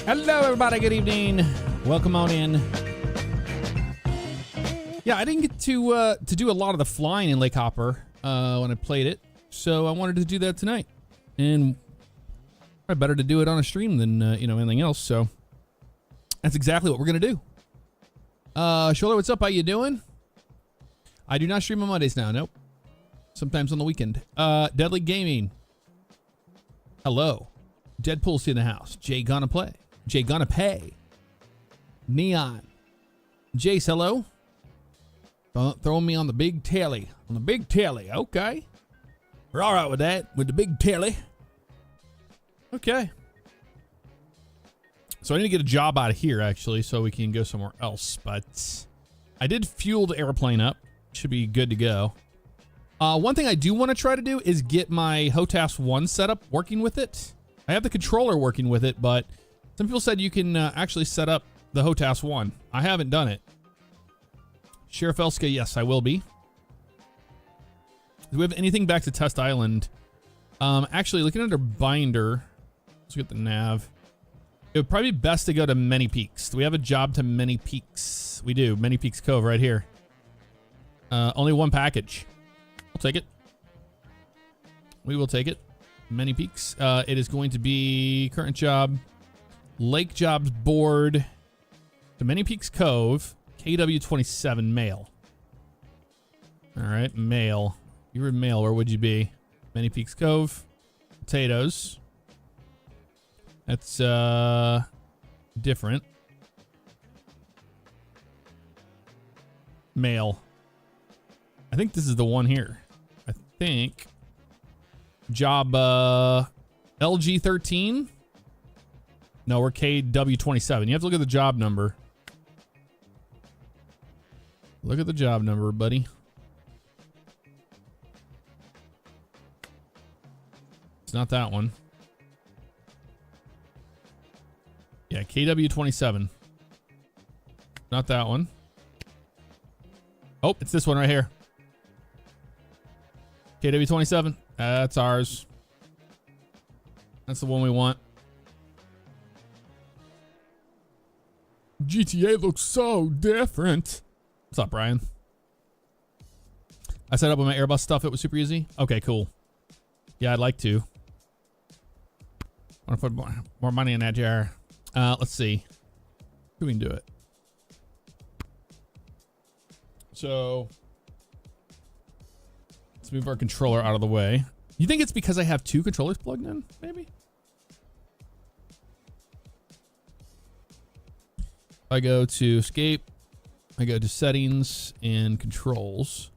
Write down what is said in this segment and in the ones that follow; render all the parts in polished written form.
Hello, everybody. Good evening. Welcome on in. Yeah, I didn't get to do a lot of the flying in Lakehopper when I played it, so I wanted to do that tonight. And probably better to do it on a stream than anything else. So that's exactly what we're gonna do. Shola, what's up? How you doing? I do not stream on Mondays now. Nope. Sometimes on the weekend. Deadly Gaming. Hello. Deadpool's in the house. Jay gonna play. Jay gonna pay. Neon. Jace, hello. Throwing me on the big telly. On the big telly. Okay. We're all right with that. With the big telly. Okay. So I need to get a job out of here, actually, so we can go somewhere else. But I did fuel the airplane up. Should be good to go. One thing I do want to try to do is get my HOTAS 1 setup working with it. I have the controller working with it, but some people said you can actually set up the HOTAS 1. I haven't done it. Sheriff Elska, yes, I will be. Do we have anything back to Test Island? Actually, looking under Binder, let's get the nav. It would probably be best to go to Many Peaks. Do we have a job to Many Peaks? We do. Many Peaks Cove right here. Only one package. We'll take it. We will take it. Many Peaks. It is going to be current job, Lake Jobs Board to Many Peaks Cove, KW27 male. All right, male. You were male. Where would you be? Many Peaks Cove, potatoes. That's different. Male. I think this is the one here. I think. Job LG13. No, we're KW27. You have to look at the job number. Look at the job number, buddy. It's not that one. Yeah, KW27. Not that one. Oh, it's this one right here. KW27. That's ours. That's the one we want. GTA looks so different. What's up, Brian? I set up with my Airbus stuff. It was super easy. Okay, cool. Yeah, I'd like to. Want to put more money in that jar. Let's see. Who can do it? So let's move our controller out of the way. You think it's because I have two controllers plugged in? Maybe. I go to escape. I go to settings and controls.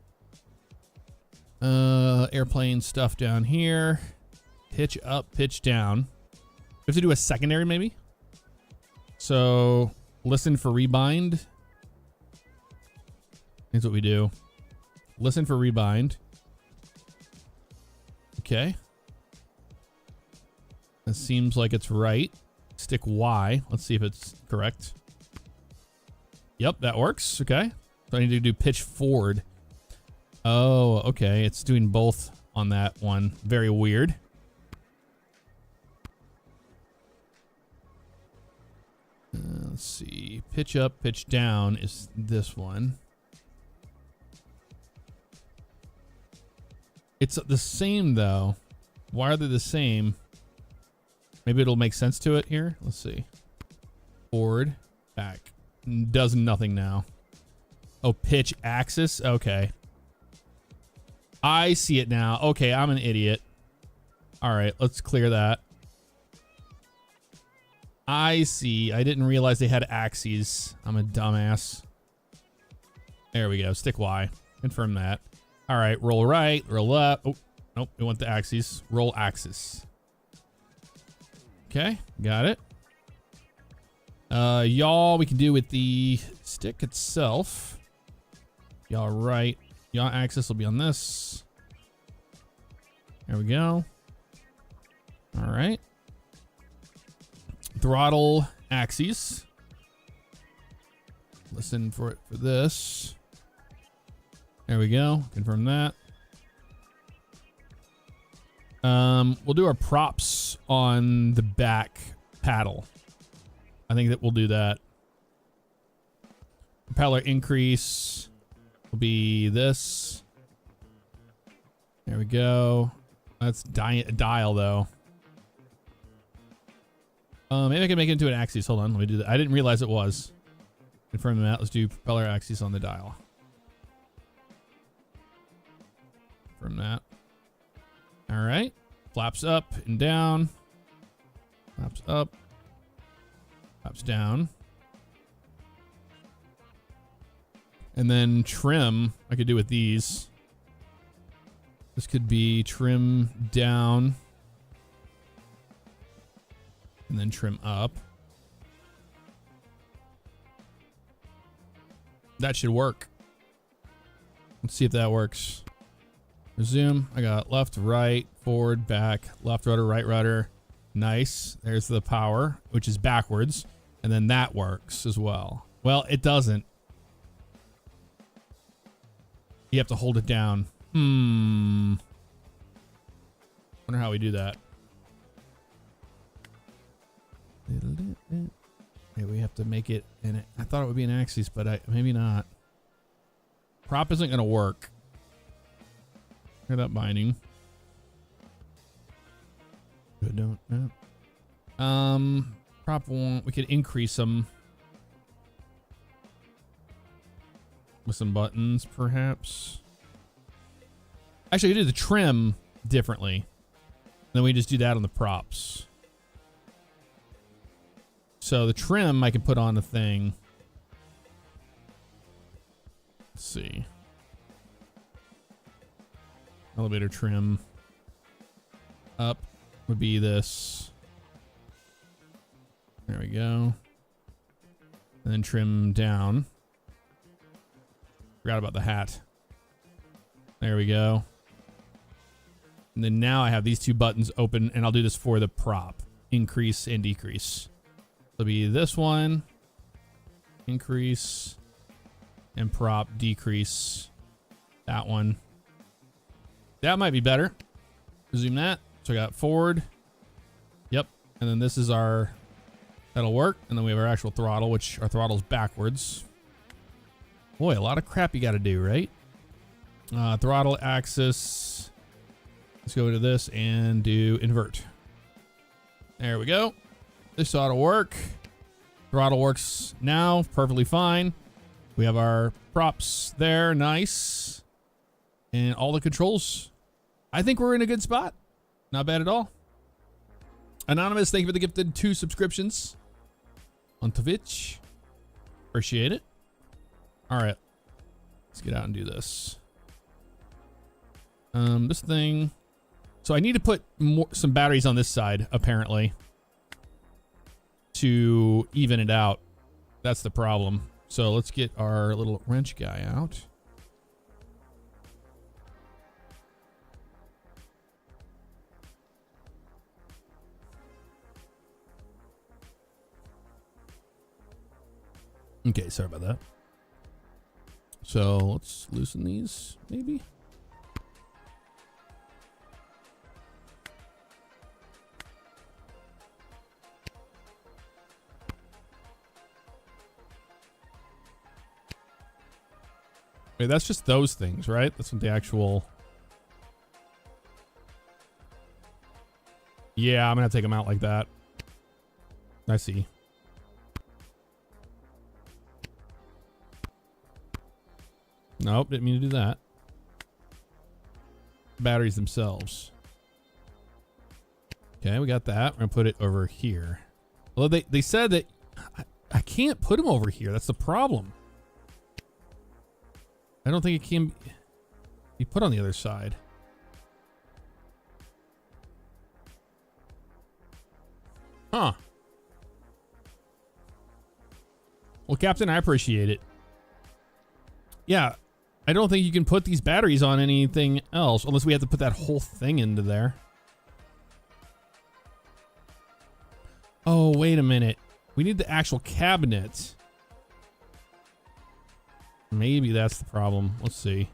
Airplane stuff down here. Pitch up, pitch down. We have to do a secondary maybe. So listen for rebind. Here's what we do. Listen for rebind. Okay. That seems like it's right. Stick Y. Let's see if it's correct. Yep, that works. Okay. So I need to do pitch forward. Oh, okay. It's doing both on that one. Very weird. Let's see. Pitch up, pitch down is this one. It's the same though. Why are they the same? Maybe it'll make sense to it here. Let's see. Forward, back. Does nothing now. Oh, pitch axis. Okay. I see it now. Okay, I'm an idiot. All right, let's clear that. I see. I didn't realize they had axes. I'm a dumbass. There we go. Stick Y. Confirm that. All right, roll right, roll left. Oh, nope, we want the axes. Roll axis. Okay, got it. Yaw we can do with the stick itself. Yaw right. Yaw axis will be on this. There we go. All right. Throttle axes. Listen for it for this. There we go. Confirm that. We'll do our props on the back paddle. I think that we'll do that. Propeller increase will be this. There we go. That's dial though. Maybe I can make it into an axis. Hold on, let me do that. I didn't realize it was. Confirm that. Let's do propeller axis on the dial. From that. All right. Flaps up and down. Flaps up. Flaps down. And then trim, I could do with these. This could be trim down. And then trim up. That should work. Let's see if that works. Resume. I got left, right, forward, back, left rudder, right rudder. Nice. There's the power, which is backwards. And then that works as well. Well, it doesn't. You have to hold it down. Wonder how we do that. Maybe we have to make it in it. I thought it would be an axis, but maybe not. Prop isn't going to work. Hear that binding. Good, don't know. Prop won't. We could increase them with some buttons, perhaps. Actually, we do the trim differently. Then we just do that on the props. So the trim I can put on the thing. Let's see. Elevator trim. Up would be this. There we go. And then trim down. Forgot about the hat. There we go. And then now I have these two buttons open, and I'll do this for the prop. Increase and decrease. It'll be this one. Increase. And prop, decrease. That one. That might be better. Resume that. So I got forward. Yep. And then this is our... That'll work. And then we have our actual throttle, which our throttle's backwards. Boy, a lot of crap you got to do, right? Throttle axis. Let's go to this and do invert. There we go. This ought to work. Throttle works now perfectly fine. We have our props there. Nice. And all the controls. I think we're in a good spot. Not bad at all. Anonymous, thank you for the gifted 2 subscriptions on Twitch. Appreciate it. All right. Let's get out and do this. This thing. So I need to put some batteries on this side, apparently, to even it out. That's the problem. So let's get our little wrench guy out. Okay, sorry about that. So let's loosen these, maybe. Wait, that's just those things, right? That's what the actual... Yeah, I'm gonna take them out like that. I see. Nope, didn't mean to do that. batteries themselves. Okay, we got that. We're gonna put it over here. Well, they said that I can't put them over here. That's the problem. I don't think it can be put on the other side. Huh. Well, Captain, I appreciate it. Yeah, I don't think you can put these batteries on anything else unless we have to put that whole thing into there. Oh, wait a minute. We need the actual cabinet. Maybe that's the problem. Let's see.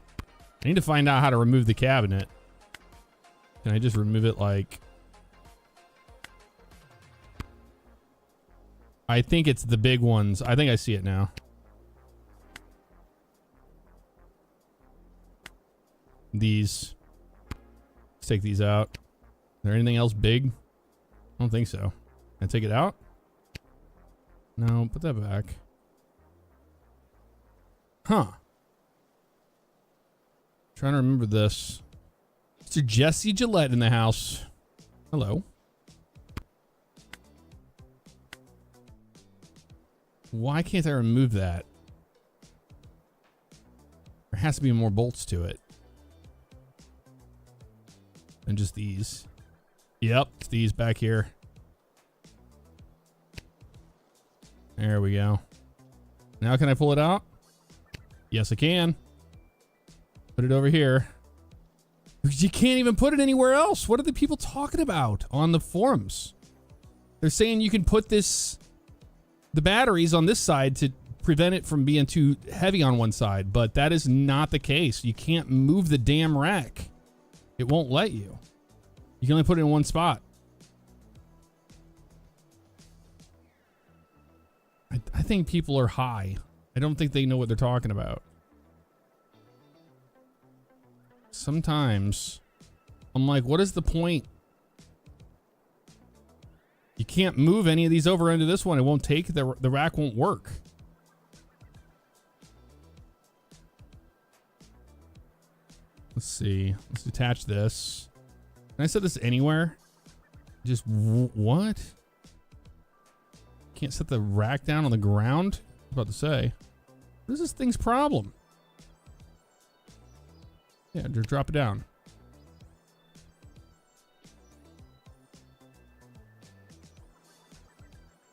I need to find out how to remove the cabinet. Can I just remove it like... I think it's the big ones. I think I see it now. These. Let's take these out. Is there anything else big? I don't think so. Can I take it out? No, put that back. Huh. Trying to remember this. Mr. Jesse Gillette in the house. Hello. Why can't I remove that? There has to be more bolts to it than just these. Yep, it's these back here. There we go. Now can I pull it out? Yes, I can. Put it over here. You can't even put it anywhere else. What are the people talking about on the forums? They're saying you can put the batteries on this side to prevent it from being too heavy on one side, but that is not the case. You can't move the damn rack. It won't let you. You can only put it in one spot. I think people are high. I don't think they know what they're talking about. Sometimes I'm like, what is the point? You can't move any of these over into this one. It won't take, the rack won't work. Let's see. Let's detach this. Can I set this anywhere? Just what? Can't set the rack down on the ground? I was about to say. What is this thing's problem? Yeah, just drop it down.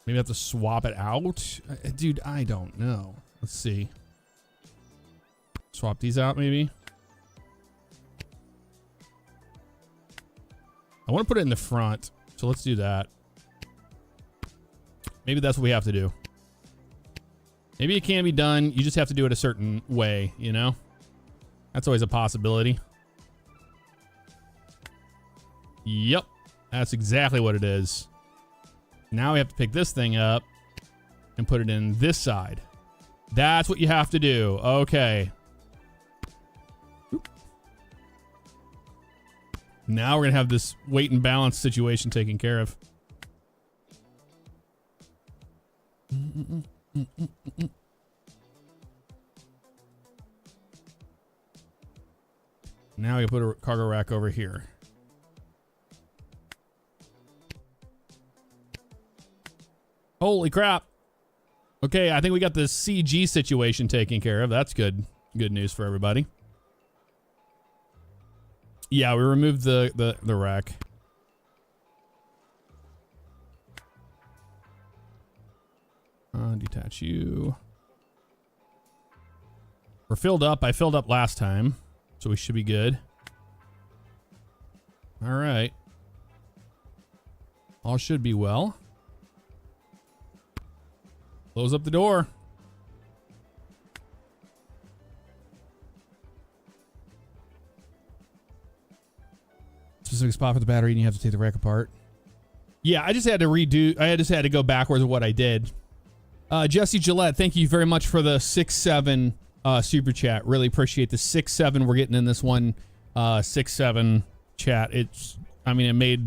Maybe I have to swap it out? Dude, I don't know. Let's see. Swap these out, maybe? I want to put it in the front, so let's do that. Maybe that's what we have to do. Maybe it can be done. You just have to do it a certain way, you know? That's always a possibility. Yep. That's exactly what it is. Now we have to pick this thing up and put it in this side. That's what you have to do. Okay. Oop. Now we're going to have this weight and balance situation taken care of. Now we put a cargo rack over here. Holy crap. Okay, I think we got the CG situation taken care of. That's good. Good news for everybody. Yeah, we removed the rack. Detach you. We're filled up. I filled up last time, so we should be good. All right. All should be well. Close up the door. Specific spot for the battery, and you have to take the rack apart. Yeah, I just had to redo. I just had to go backwards of what I did. Jesse Gillette, thank you very much for the 6-7 super chat. Really appreciate the 6-7 we're getting in this one 6-7 chat. It's, I mean, it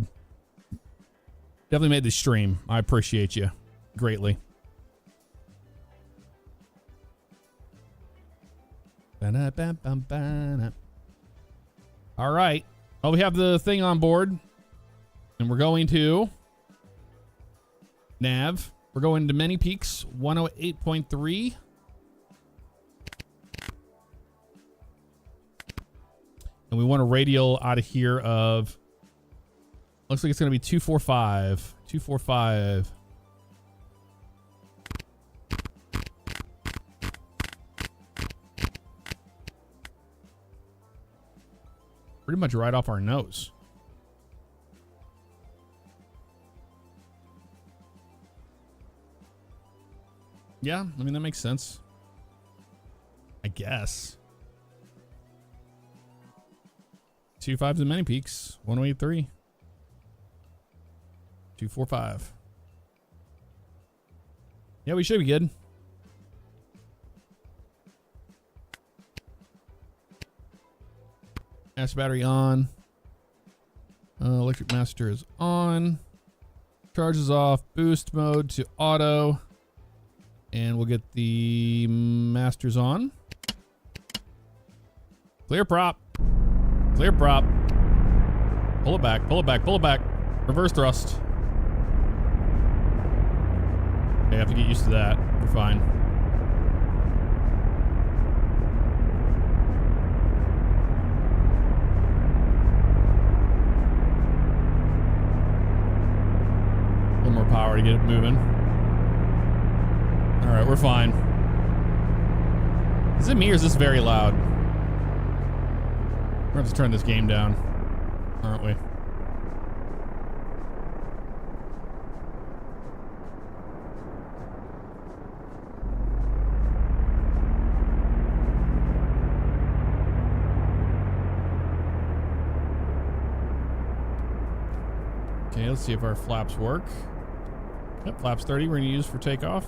definitely made the stream. I appreciate you greatly. All right, Well, we have the thing on board, and we're going to nav. We're going to Many Peaks 108.3. And we want a radial out of here of, looks like it's going to be 245. 245. Pretty much right off our nose. Yeah, I mean, that makes sense. I guess. 2.5s and Many Peaks. 108.3. 2.45. Yeah, we should be good. Master battery on. Electric master is on. Charges off. Boost mode to auto. And we'll get the masters on. Clear prop. Clear prop. Pull it back. Pull it back. Pull it back. Reverse thrust. Okay, I have to get used to that. We're fine. A little more power to get it moving. All right, we're fine. Is it me or is this very loud? We're gonna have to turn this game down, aren't we? Okay, let's see if our flaps work. Yep, flaps 30 we're gonna use for takeoff.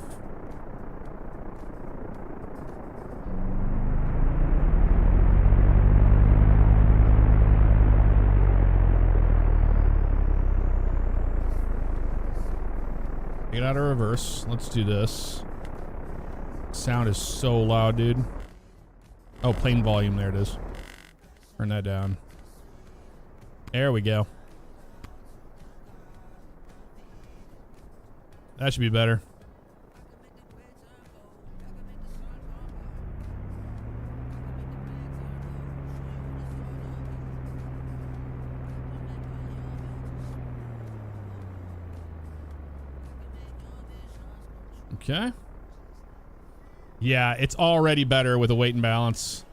Get out of reverse. Let's do this. Sound is so loud, dude. Oh, plane volume. There it is. Turn that down. There we go. That should be better. Okay. Yeah, it's already better with a weight and balance.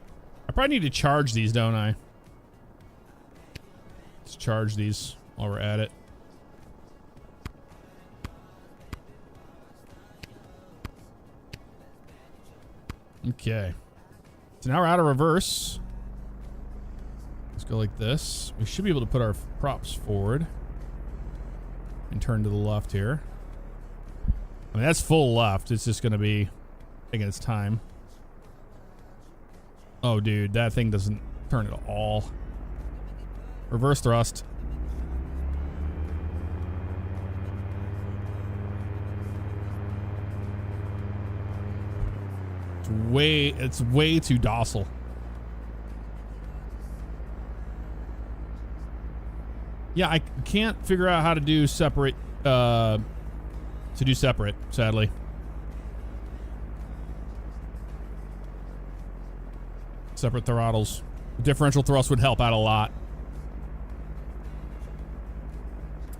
I probably need to charge these, don't I? Let's charge these while we're at it. Okay. So now we're out of reverse. Let's go like this. We should be able to put our props forward and turn to the left here. I mean, that's full left. It's just going to be taking its time. Oh, dude, that thing doesn't turn at all. Reverse thrust. It's way too docile. Yeah, I can't figure out how to do separate, sadly. Separate throttles. Differential thrust would help out a lot.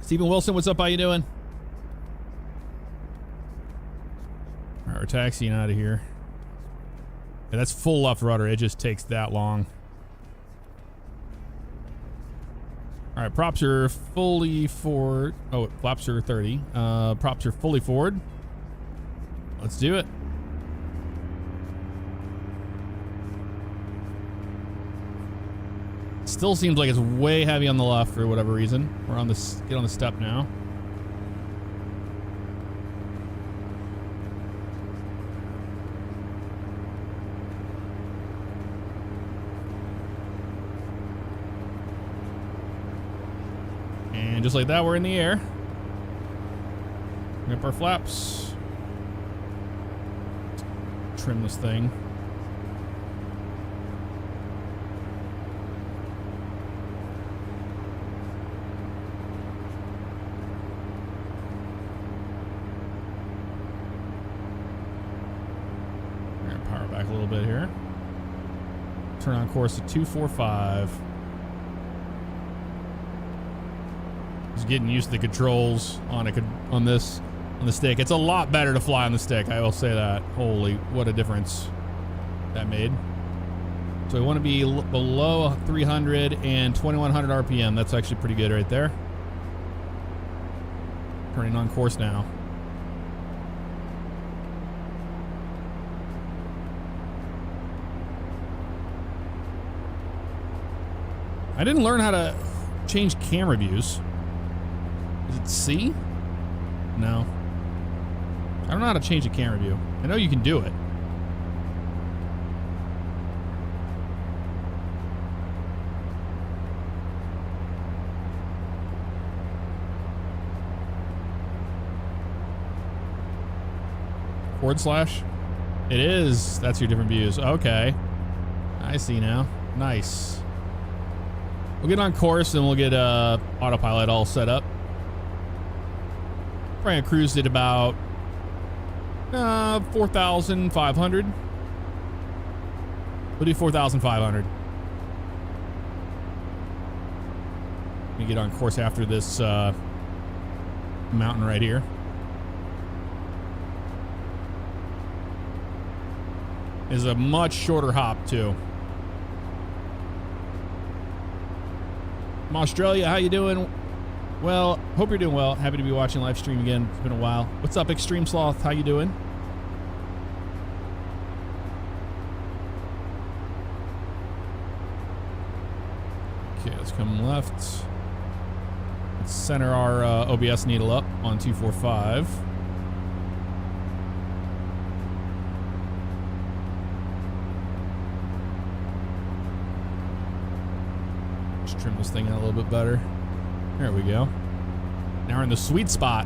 Stephen Wilson, what's up? How you doing? All right, we're taxiing out of here. Yeah, that's full left rudder. It just takes that long. All right, props are fully forward. Oh, flaps are 30. Props are fully forward. Let's do it. Still seems like it's way heavy on the left for whatever reason. We're on the get on the step now. And just like that, we're in the air. Bring up our flaps. Trim this thing. little bit here. Turn on course at 245. Just getting used to the controls on the stick. It's a lot better to fly on the stick. I will say that. Holy, what a difference that made. So we want to be below 300 and 2100 RPM. That's actually pretty good right there. Turning on course now. I didn't learn how to change camera views. Is it C? No. I don't know how to change a camera view. I know you can do it. / It is. That's your different views. Okay. I see now. Nice. We'll get on course and we'll get autopilot all set up. Probably gonna cruise at about 4,500. We'll do 4,500. We get on course after this mountain right here. Is a much shorter hop too. From Australia, how you doing? Well, hope you're doing well. Happy to be watching live stream again. It's been a while. What's up, Extreme Sloth? How you doing? Okay, let's come left. Let's center our OBS needle up on 245. Trim this thing out a little bit better. There we go. Now we're in the sweet spot.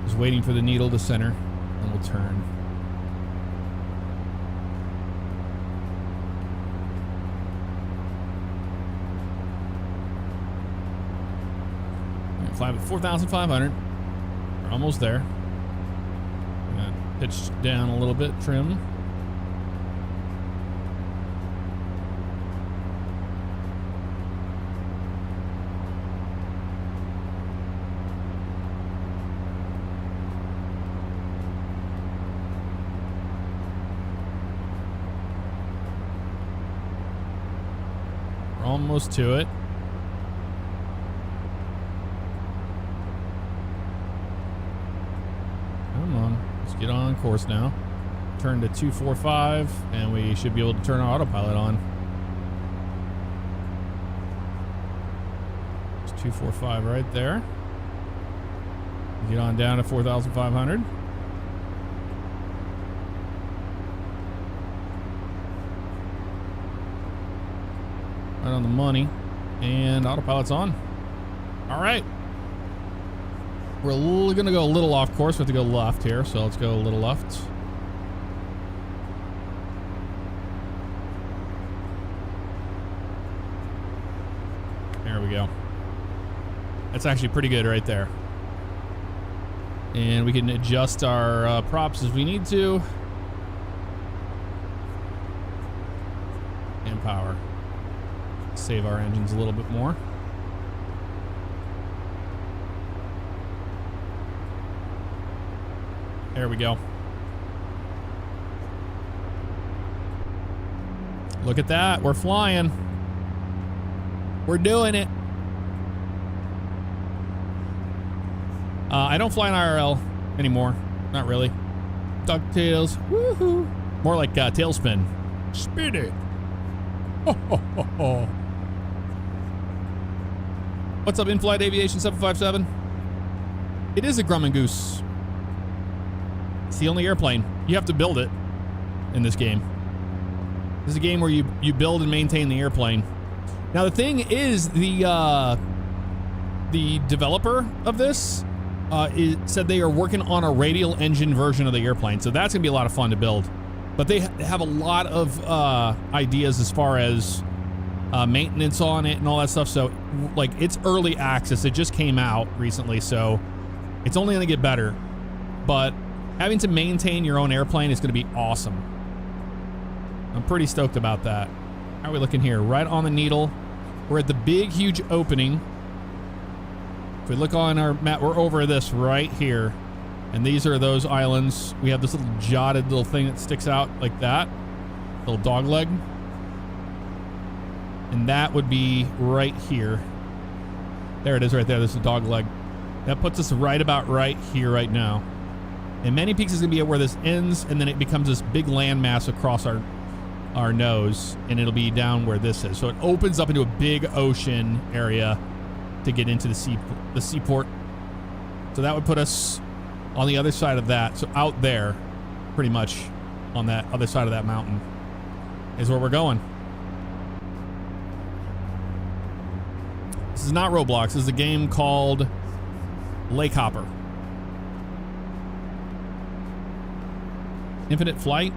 Just waiting for the needle to center, and we'll turn. Fly at 4,500. We're almost there. Gonna pitch down a little bit, trim. We're almost to it. Get on course now. Turn to 245 and we should be able to turn our autopilot on. It's 245 right there. Get on down to 4,500. Right on the money. And autopilot's on. All right. We're going to go a little off course. We have to go left here, so let's go a little left. There we go. That's actually pretty good right there. And we can adjust our props as we need to. And power. Save our engines a little bit more. There we go. Look at that. We're flying. We're doing it. I don't fly in IRL anymore. Not really. DuckTales. Woohoo. More like tailspin. Spin it. Ho, ho, ho, ho. What's up, in-flight aviation 757? It is a Grumman Goose. It's the only airplane. You have to build it in this game. This is a game where you build and maintain the airplane. Now the thing is, the developer of this said they are working on a radial engine version of the airplane, so that's gonna be a lot of fun to build. But they have a lot of ideas as far as maintenance on it and all that stuff. So, like, it's early access. It just came out recently, so it's only gonna get better. But having to maintain your own airplane is gonna be awesome. I'm pretty stoked about that. How are we looking here? Right on the needle. We're at the big, huge opening. If we look on our map, we're over this right here. And these are those islands. We have this little jotted little thing that sticks out like that. Little dog leg. And that would be right here. There it is right there. This is a dog leg. That puts us right about right here right now. And Many Peaks is going to be at where this ends, and then it becomes this big landmass across our nose, and it'll be down where this is. So it opens up into a big ocean area to get into the seaport. So that would put us on the other side of that. So out there, pretty much on that other side of that mountain is where we're going. This is not Roblox. This is a game called Lakehopper. Infinite Flight.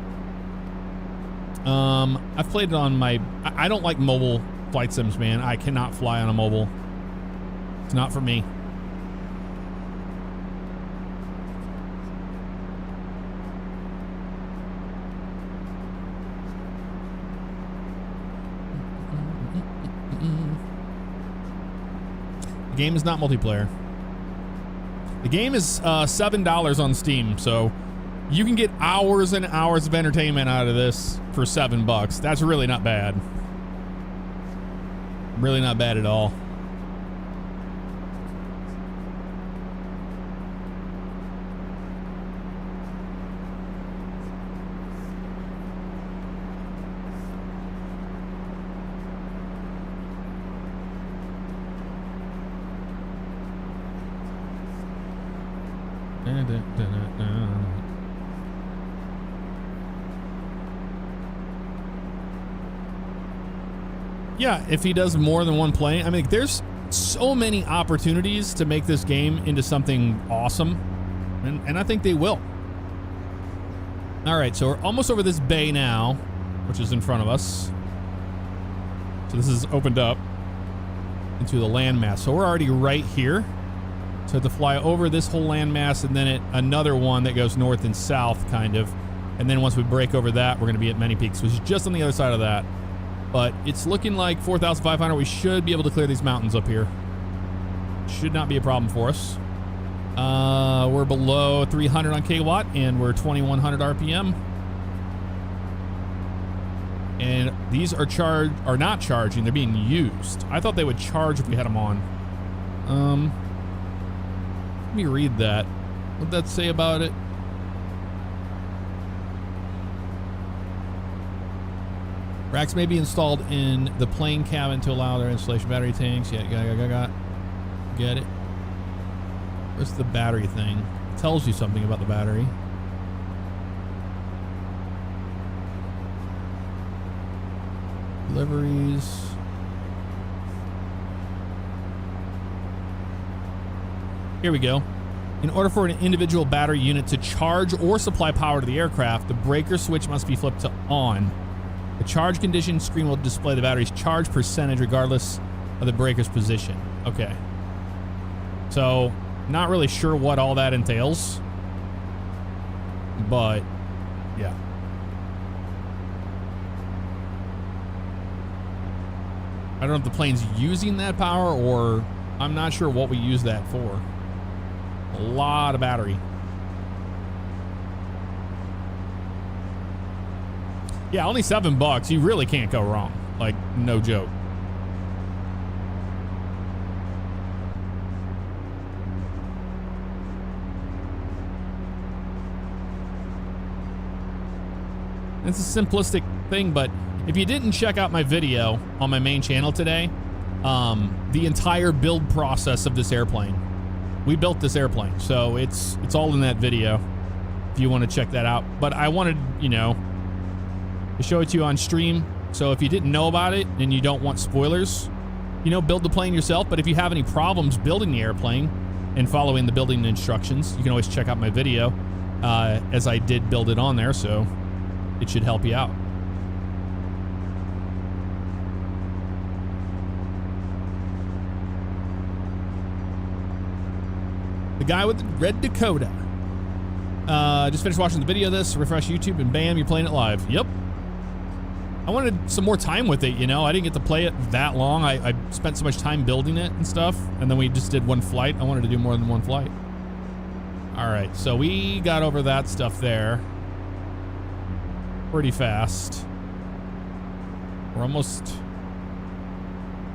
I've played it on my... I don't like mobile flight sims, man. I cannot fly on a mobile. It's not for me. The game is not multiplayer. The game is $7 on Steam, so you can get hours and hours of entertainment out of this for $7. That's really not bad. Really not bad at all. Yeah, if he does more than one play, I mean, there's so many opportunities to make this game into something awesome, and I think they will. All right, so we're almost over this bay now, which is in front of us. So this is opened up into the landmass. So we're already right here. So I have to fly over this whole landmass and then another one that goes north and south, kind of. And then once we break over that, we're going to be at Many Peaks, which is just on the other side of that. But it's looking like 4,500. We should be able to clear these mountains up here. Should not be a problem for us. We're below 300 on kilowatt, and we're 2,100 RPM. And these are not charging. They're being used. I thought they would charge if we had them on. Let me read that. What'd that say about it? Racks may be installed in the plane cabin to allow their installation battery tanks. Yeah, got. Get it. Where's the battery thing? It tells you something about the battery. Deliveries. Here we go. In order for an individual battery unit to charge or supply power to the aircraft, the breaker switch must be flipped to on. The charge condition screen will display the battery's charge percentage regardless of the breaker's position. Okay. So, not really sure what all that entails. But, yeah. I don't know if the plane's using that power, or I'm not sure what we use that for. A lot of battery. Yeah, only $7. You really can't go wrong. Like, no joke. It's a simplistic thing, but if you didn't check out my video on my main channel today, the entire build process of this airplane. We built this airplane, so it's all in that video if you want to check that out. But I wanted, you know, to show it to you on stream. So if you didn't know about it and you don't want spoilers, you know, build the plane yourself. But if you have any problems building the airplane, and following the building instructions. You can always check out my video as I did build it on there, so it should help you out. The guy with the red Dakota. Just finished watching the video of this, refresh YouTube, and bam, you're playing it live. Yep. I wanted some more time with it, you know? I didn't get to play it that long. I spent so much time building it and stuff, and then we just did one flight. I wanted to do more than one flight. All right, so we got over that stuff there pretty fast. We're almost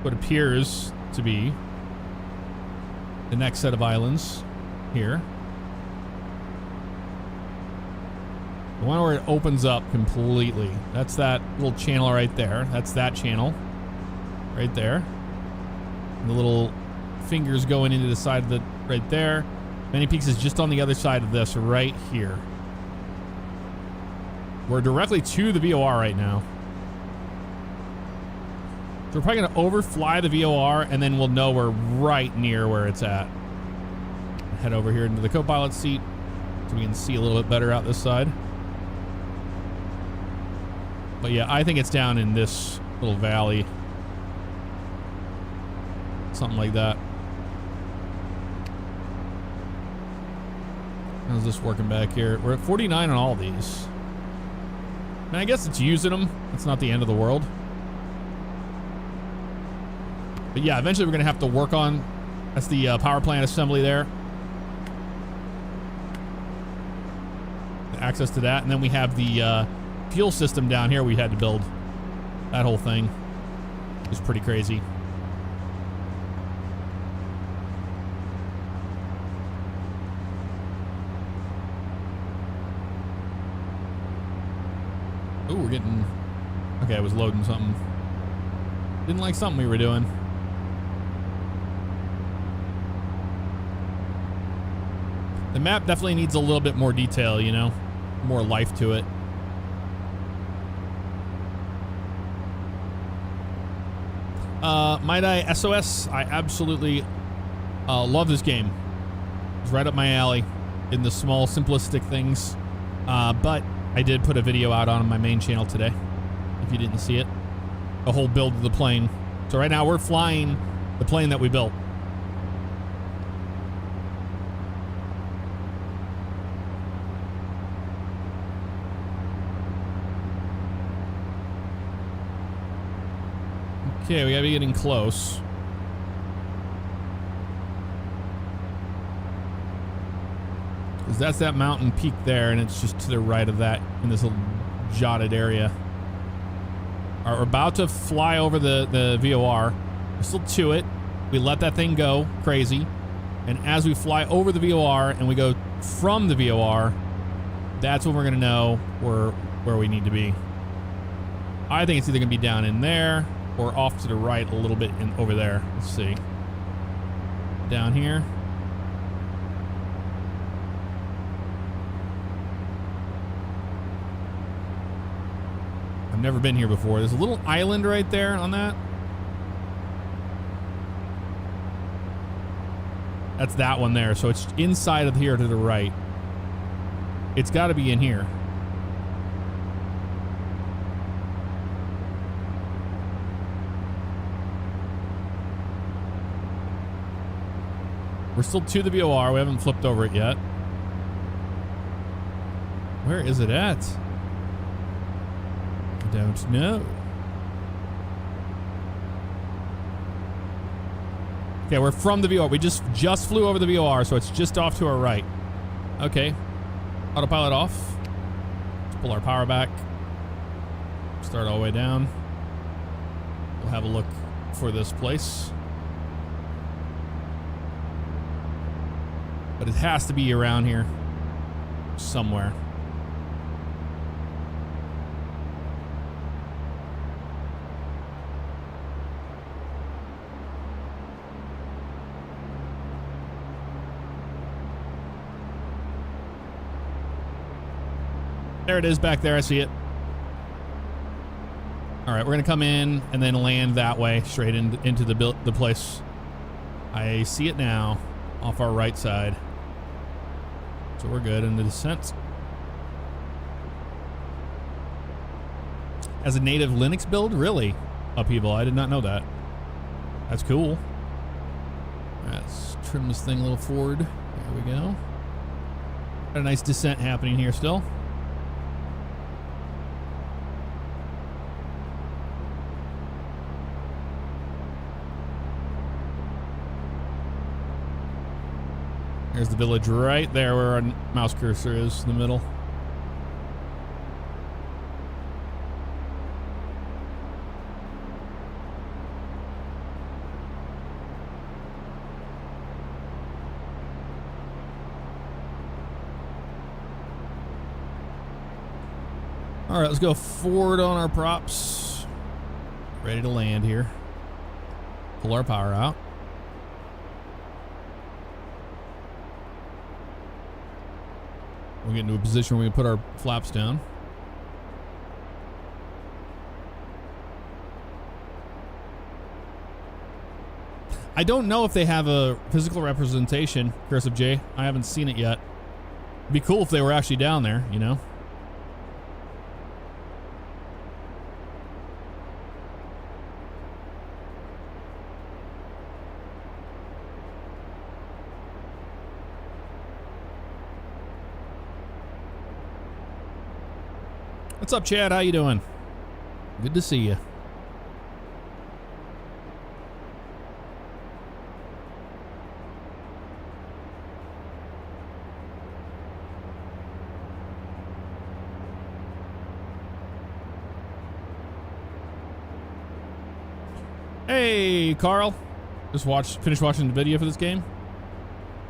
what appears to be the next set of islands here. The one where it opens up completely. That's that little channel right there. That's that channel right there. And the little fingers going into the side of the right there. Many Peaks is just on the other side of this right here. We're directly to the VOR right now. So we're probably going to overfly the VOR, and then we'll know we're right near where it's at. Head over here into the co-pilot seat so we can see a little bit better out this side. But yeah, I think it's down in this little valley. Something like that. How's this working back here? We're at 49 on all these. I mean, I guess it's using them. It's not the end of the world. But yeah, eventually we're going to have to work on... That's the power plant assembly there. Access to that. And then we have the... fuel system down here we had to build. That whole thing is pretty crazy. Ooh, we're getting... Okay, I was loading something. Didn't like something we were doing. The map definitely needs a little bit more detail, you know? More life to it. Might I SOS? I absolutely love this game. It's right up my alley in the small, simplistic things. But I did put a video out on my main channel today, if you didn't see it. The whole build of the plane. So right now we're flying the plane that we built. Okay, we gotta be getting close. Because that's that mountain peak there, and it's just to the right of that in this little jotted area. All right, we're about to fly over the VOR. We're still to it. We let that thing go crazy. And as we fly over the VOR and we go from the VOR, that's when we're gonna know where we need to be. I think it's either gonna be down in there or off to the right a little bit in over there. Let's see. Down here. I've never been here before. There's a little island right there on that. That's that one there. So it's inside of here to the right. It's got to be in here. We're still to the VOR. We haven't flipped over it yet. Where is it at? I don't know. Okay, we're from the VOR. We just flew over the VOR, so it's just off to our right. Okay. Autopilot off. Let's pull our power back. Start all the way down. We'll have a look for this place. But it has to be around here somewhere. There it is back there. I see it. All right, we're going to come in and then land that way straight into the place. I see it now. off our right side. So we're good in the descent. As a native Linux build? Really? Upheaval, I did not know that. That's cool. Alright, let's trim this thing a little forward. There we go. Got a nice descent happening here still. There's the village right there where our mouse cursor is in the middle. All right, let's go forward on our props. Ready to land here. Pull our power out. We'll get into a position where we can put our flaps down. I don't know if they have a physical representation, Cursive J. I haven't seen it yet. It'd be cool if they were actually down there, you know? What's up, Chad? How you doing? Good to see you. Hey, Carl. Just finished watching the video for this game.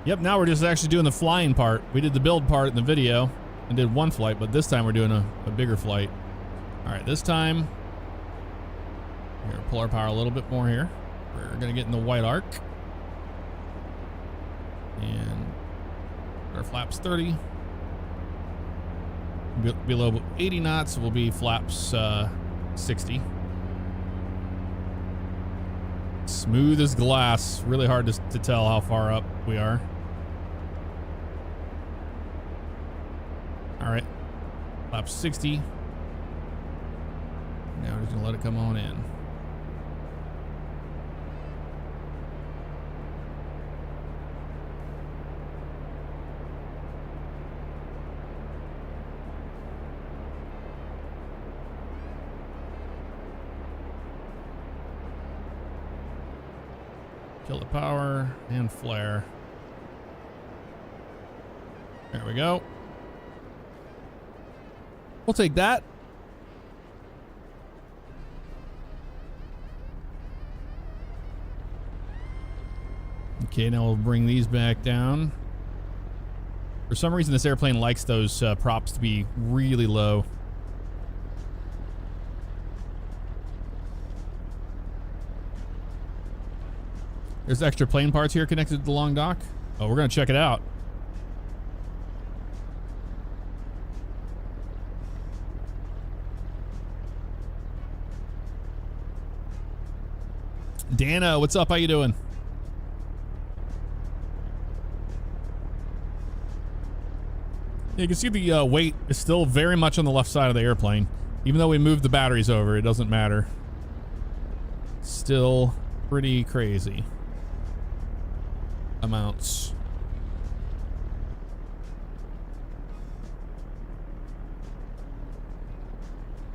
Yep, now we're just actually doing the flying part. We did the build part in the video and did one flight, but this time we're doing a bigger flight. All right, this time, here, pull our power a little bit more here. We're gonna get in the white arc. And our flaps 30. Below 80 knots will be flaps 60. Smooth as glass. Really hard to tell how far up we are. All right, flaps 60. Now we're just gonna let it come on in. Kill the power and flare. There we go. We'll take that. Okay, now we'll bring these back down. For some reason, this airplane likes those props to be really low. There's extra plane parts here connected to the long dock. Oh, we're going to check it out. Dana, what's up? How you doing? You can see the weight is still very much on the left side of the airplane. Even though we moved the batteries over, it doesn't matter. Still pretty crazy amounts.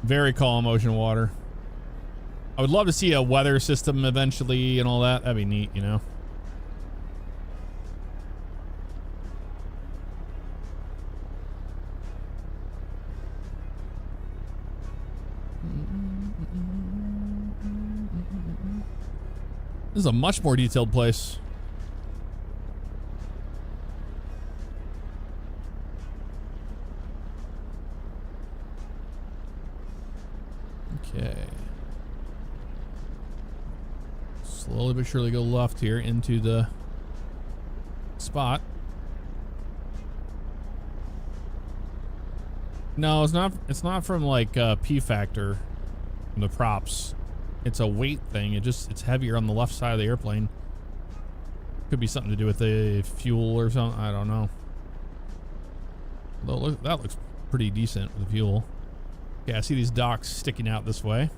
Very calm ocean water. I would love to see a weather system eventually and all that. That'd be neat, you know? This is a much more detailed place. Okay. Slowly but surely go left here into the spot. No, it's not from like P factor from the props. It's a weight thing. It's heavier on the left side of the airplane. Could be something to do with the fuel or something. I don't know. Although that looks pretty decent with the fuel. Okay, I see these docks sticking out this way.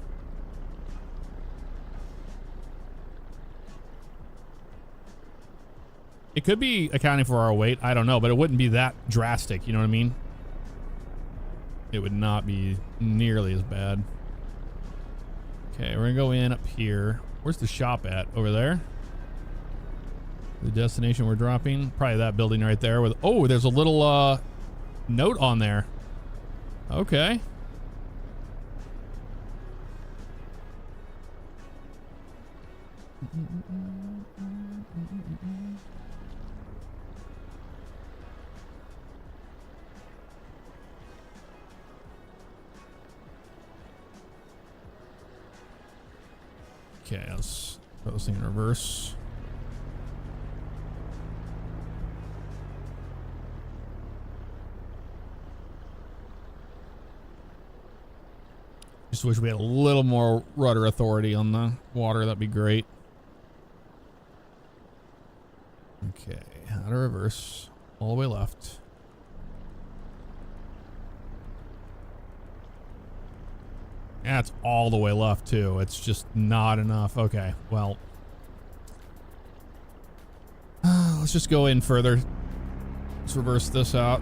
It could be accounting for our weight. I don't know, but it wouldn't be that drastic. You know what I mean? It would not be nearly as bad. Okay, we're gonna go in up here. Where's the shop at? Over there? The destination we're dropping? Probably that building right there with, oh, there's a little note on there. Okay. Okay, let's put this thing in reverse. Just wish we had a little more rudder authority on the water. That'd be great. Okay, out of reverse, all the way left. Yeah, it's all the way left too. It's just not enough. Okay, well, let's just go in further. Let's reverse this out.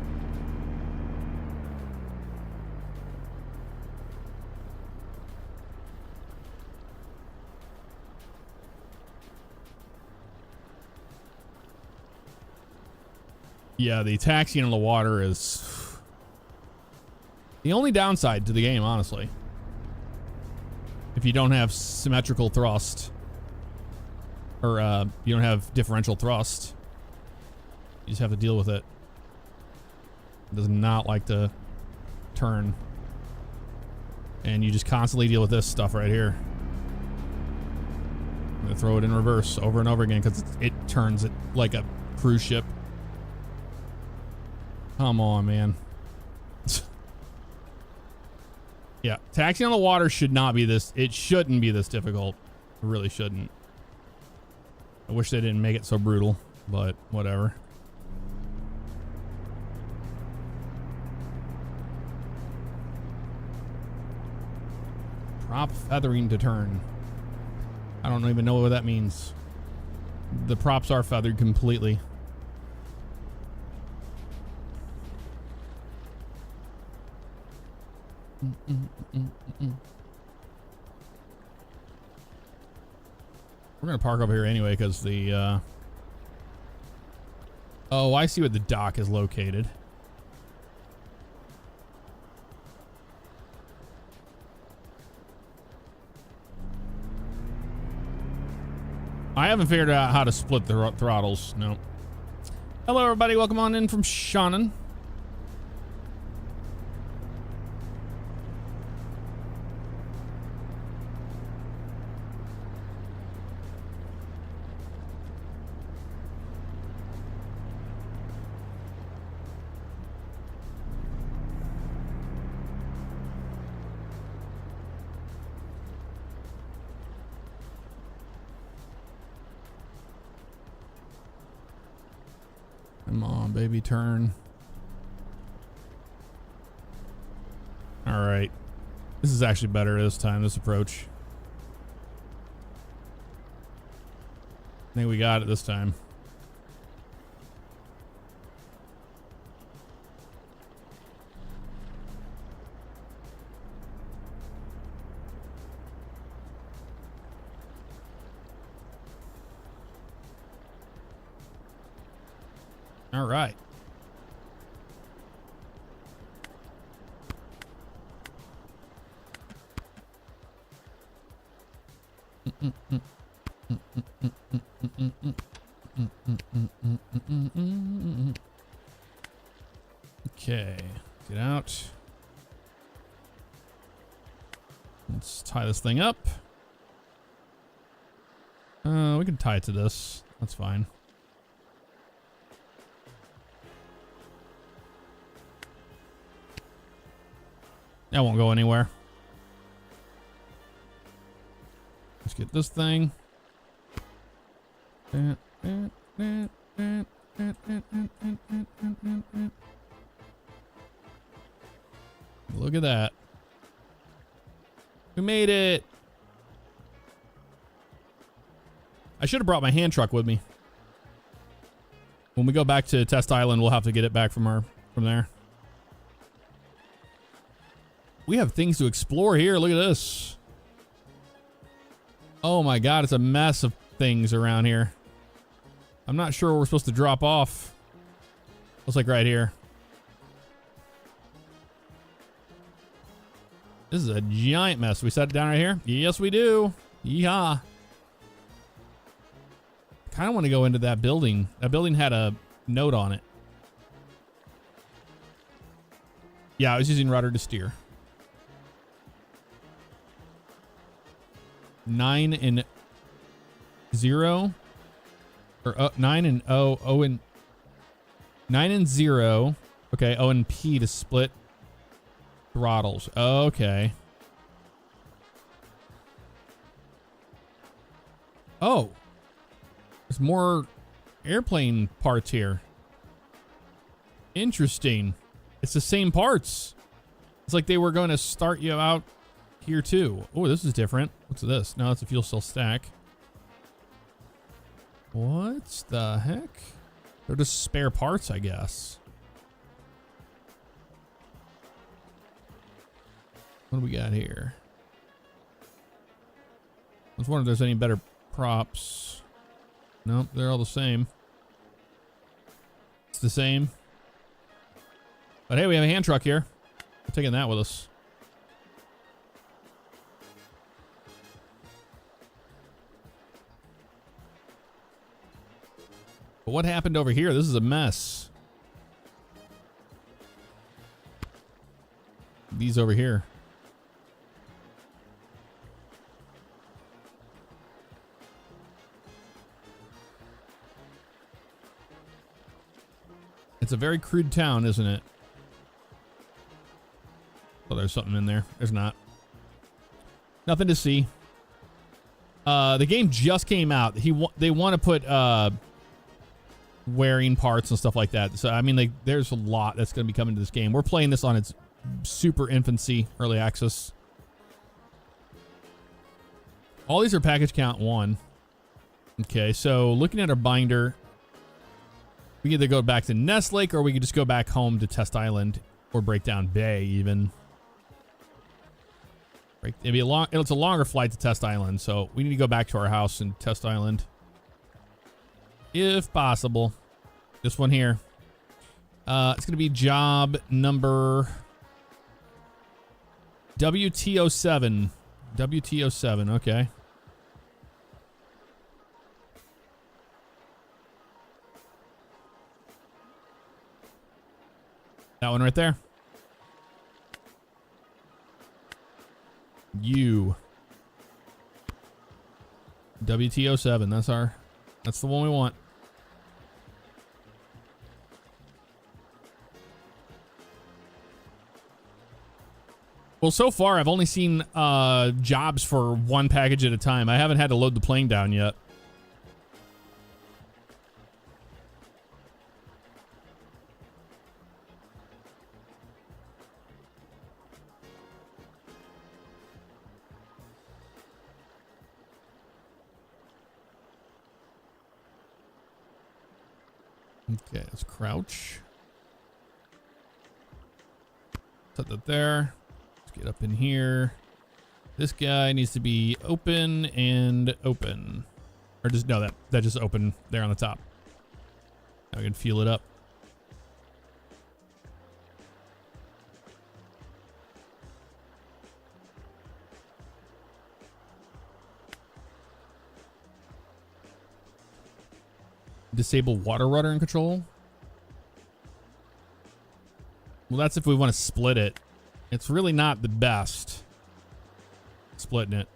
Yeah, the taxiing on the water is the only downside to the game, honestly. If you don't have symmetrical thrust, or you don't have differential thrust, you just have to deal with it. It does not like to turn. And you just constantly deal with this stuff right here. I'm gonna throw it in reverse over and over again because it turns it like a cruise ship. Come on, man. Yeah, taxiing on the water should not be this. It shouldn't be this difficult. It really shouldn't. I wish they didn't make it so brutal, but whatever. Prop feathering to turn. I don't even know what that means. The props are feathered completely. We're gonna park over here anyway because the oh, I see where the dock is located. I haven't figured out how to split the throttles. No. Hello everybody, welcome on in from Shannon. Come on, baby, turn. All right. This is actually better this time, this approach. I think we got it this time. All right. Okay, get out. Let's tie this thing up. We can tie it to this. That's fine. That won't go anywhere. Let's get this thing. Look at that. We made it. I should have brought my hand truck with me. When we go back to Test Island, we'll have to get it back from there. We have things to explore here. Look at this. Oh my god, it's a mess of things around here. I'm not sure where we're supposed to drop off. Looks like right here. This is a giant mess. We set it down right here? Yes, we do. Yeehaw. I kind of want to go into that building. That building had a note on it. Yeah, I was using rudder to steer. 9 and 0. Or 9 and O. O and 9 and 0. Okay, O and P to split throttles. Okay. Oh. There's more airplane parts here. Interesting. It's the same parts. It's like they were going to start you out here too. Oh, this is different. What's this? No, it's a fuel cell stack. What the heck? They're just spare parts, I guess. What do we got here? I was wondering if there's any better props. Nope, they're all the same. It's the same. But hey, we have a hand truck here. We're taking that with us. But what happened over here? This is a mess. These over here. It's a very crude town, isn't it? Oh, there's something in there. There's not. Nothing to see. The game just came out. They want to put wearing parts and stuff like that. So I mean, like, there's a lot that's going to be coming to this game. We're playing this on its super infancy, early access. All these are package count 1. Okay, so looking at our binder, we can either go back to Nest Lake or we could just go back home to Test Island or Breakdown Bay even. It's a longer flight to Test Island, so we need to go back to our house in Test Island. If possible. This one here. It's going to be job number WT07. WT07, okay. That one right there. WT07, that's the one we want. Well, so far I've only seen jobs for one package at a time. I haven't had to load the plane down yet. Okay, let's crouch. Set that there. Let's get up in here. This guy needs to be open and open. Or just, no, that just open there on the top. Now we can fuel it up. Disable water rudder and control. Well, that's if we want to split it. It's really not the best splitting it.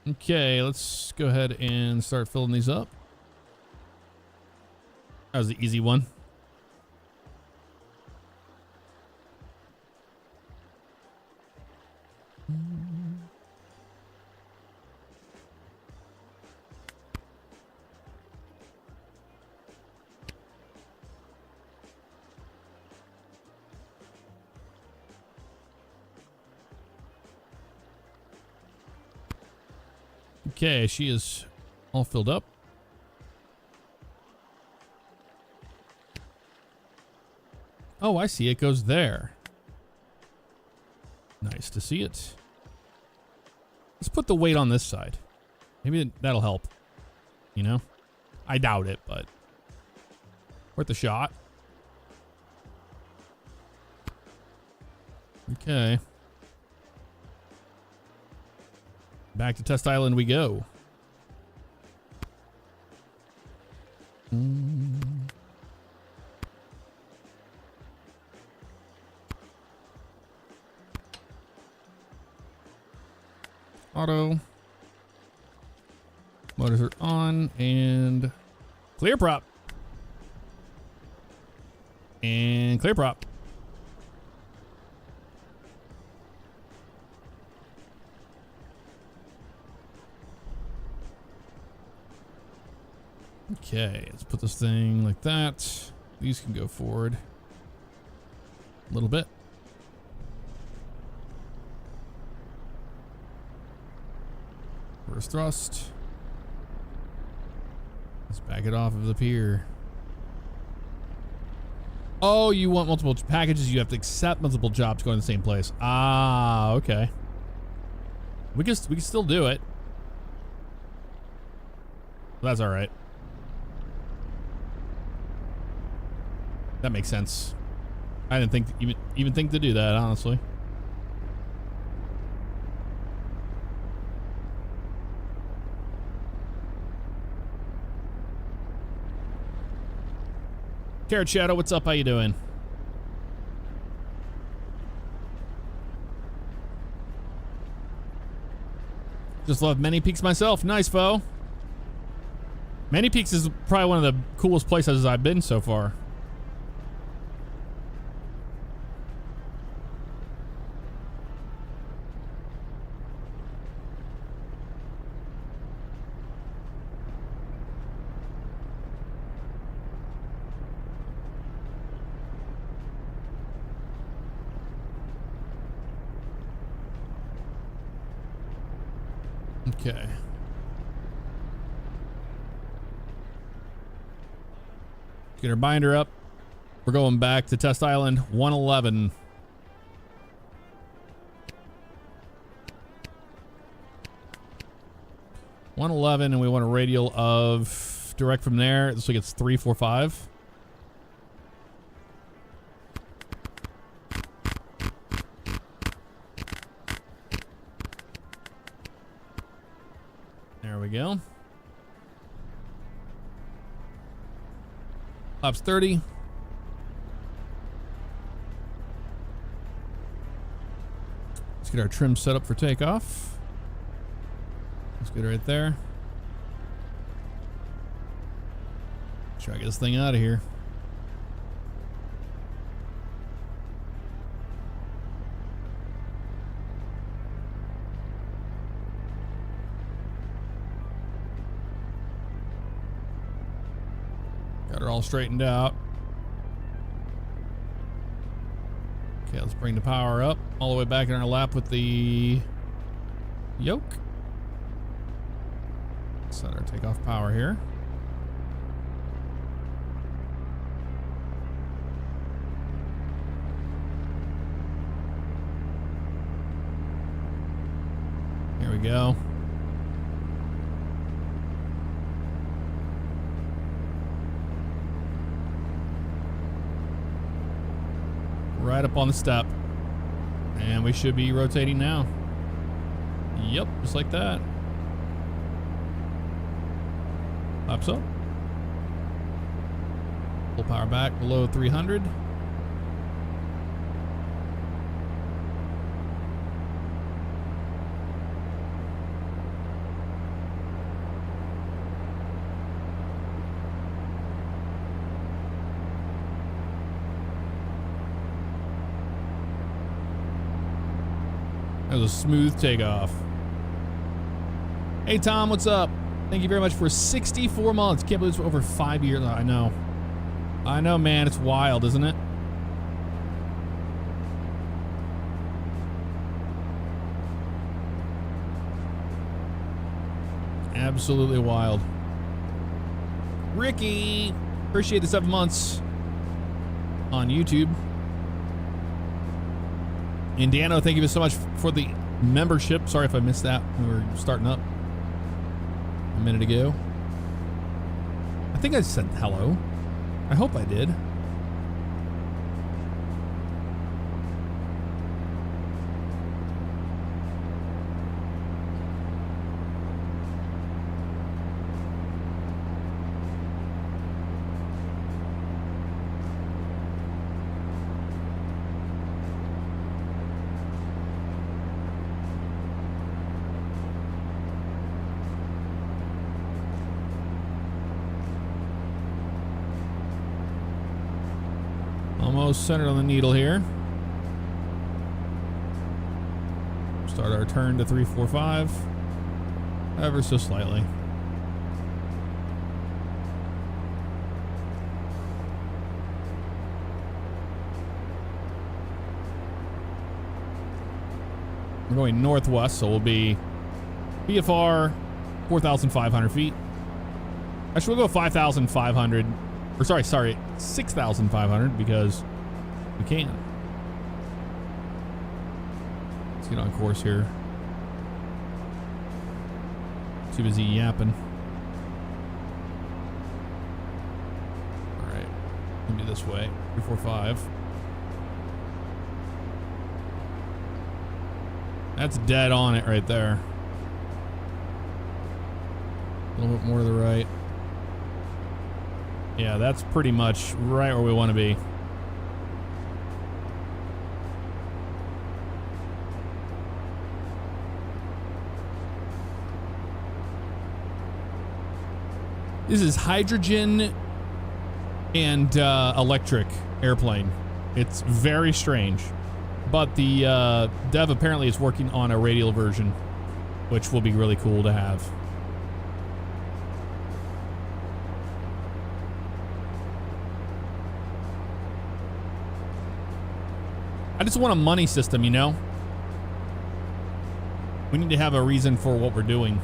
Okay, let's go ahead and start filling these up. That was the easy one. Okay, she is all filled up. Oh, I see. It goes there. Nice to see it. Let's put the weight on this side. Maybe that'll help. You know? I doubt it, but worth a shot. Okay. Back to Test Island we go. Auto. Motors are on and clear prop. And clear prop. Okay, let's put this thing like that. These can go forward a little bit. Reverse thrust. Let's back it off of the pier. Oh, you want multiple packages? You have to accept multiple jobs going to the same place. Ah, okay. We can still do it. That's all right. That makes sense. I didn't think even think to do that, honestly. Carrot Shadow, what's up? How you doing? Just love Many Peaks myself. Nice, foe. Many Peaks is probably one of the coolest places I've been so far. Okay. Get our binder up. We're going back to Test Island 111. And we want a radial of direct from there. This like it's 345. There we go. Flaps 30. Let's get our trim set up for takeoff. Let's get it right there. Try to get this thing out of here. Got her all straightened out. Okay, let's bring the power up all the way back in our lap with the yoke. Set our takeoff power here. Here we go. Right up on the step. And we should be rotating now. Yep, just like that. Pops up. Full power back below 300. That was a smooth takeoff. Hey Tom, what's up? Thank you very much for 64 months. Can't believe it's over 5 years. I know. I know, man. It's wild, isn't it? Absolutely wild. Ricky, appreciate the 7 months on YouTube. Indiano, thank you so much for the membership. Sorry if I missed that when we were starting up a minute ago. I think I said hello. I hope I did. Almost centered on the needle here. Start our turn to 345. Ever so slightly. We're going northwest, so we'll be BFR 4,500 feet. Actually, we'll go 5,500. Or sorry, 6,500 because we can. Let's get on course here. Too busy yapping. All right, maybe this way. 345. That's dead on it right there. A little bit more to the right. Yeah, that's pretty much right where we want to be. This is hydrogen and electric airplane. It's very strange. But the dev apparently is working on a radial version, which will be really cool to have. I just want a money system, you know? We need to have a reason for what we're doing.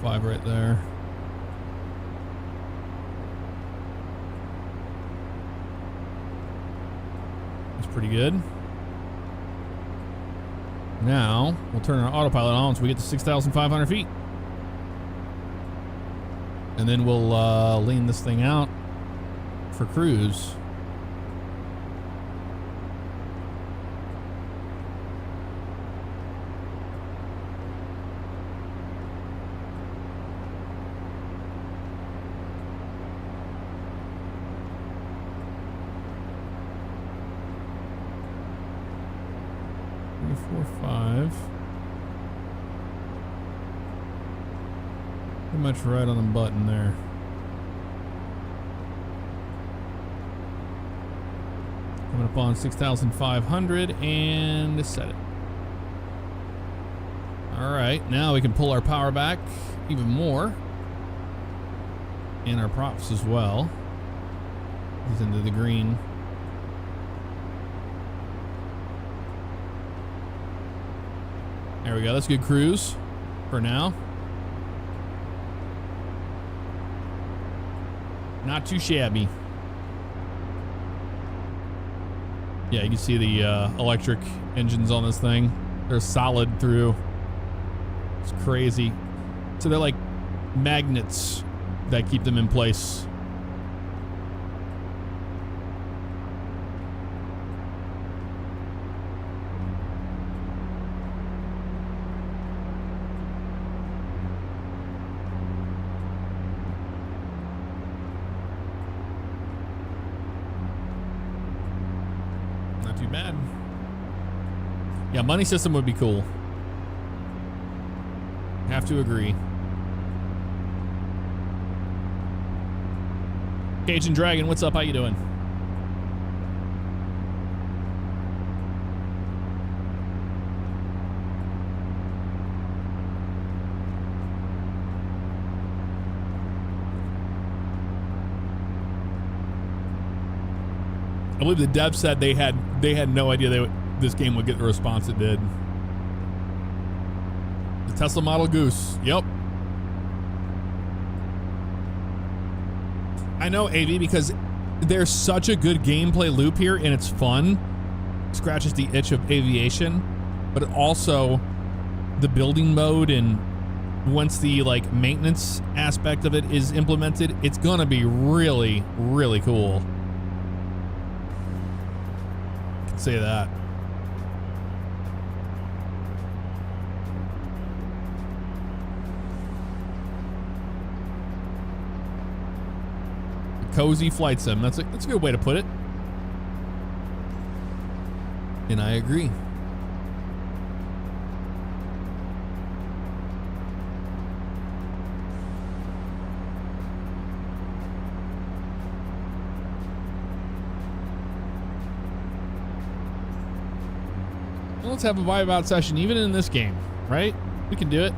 Five right there. That's pretty good. Now we'll turn our autopilot on once we get to 6,500 feet, and then we'll lean this thing out for cruise. Pretty much right on the button there. Coming up on 6,500 and set it. All right, now we can pull our power back even more, and our props as well. He's into the green. There we go. That's a good cruise for now. Not too shabby. Yeah, you can see the electric engines on this thing. They're solid through. It's crazy. So they're like magnets that keep them in place. Bad. Yeah, money system would be cool. Have to agree. Cajun Dragon, what's up? How you doing? I believe the devs said they had no idea this game would get the response it did. The Tesla Model Goose. Yep. I know, AV, because there's such a good gameplay loop here and it's fun. Scratches the itch of aviation, but also the building mode, and once the like maintenance aspect of it is implemented, it's gonna be really, really cool. I can say that. Cozy flight sim. That's a good way to put it. And I agree. Well, let's have a vibe out session even in this game, right? We can do it.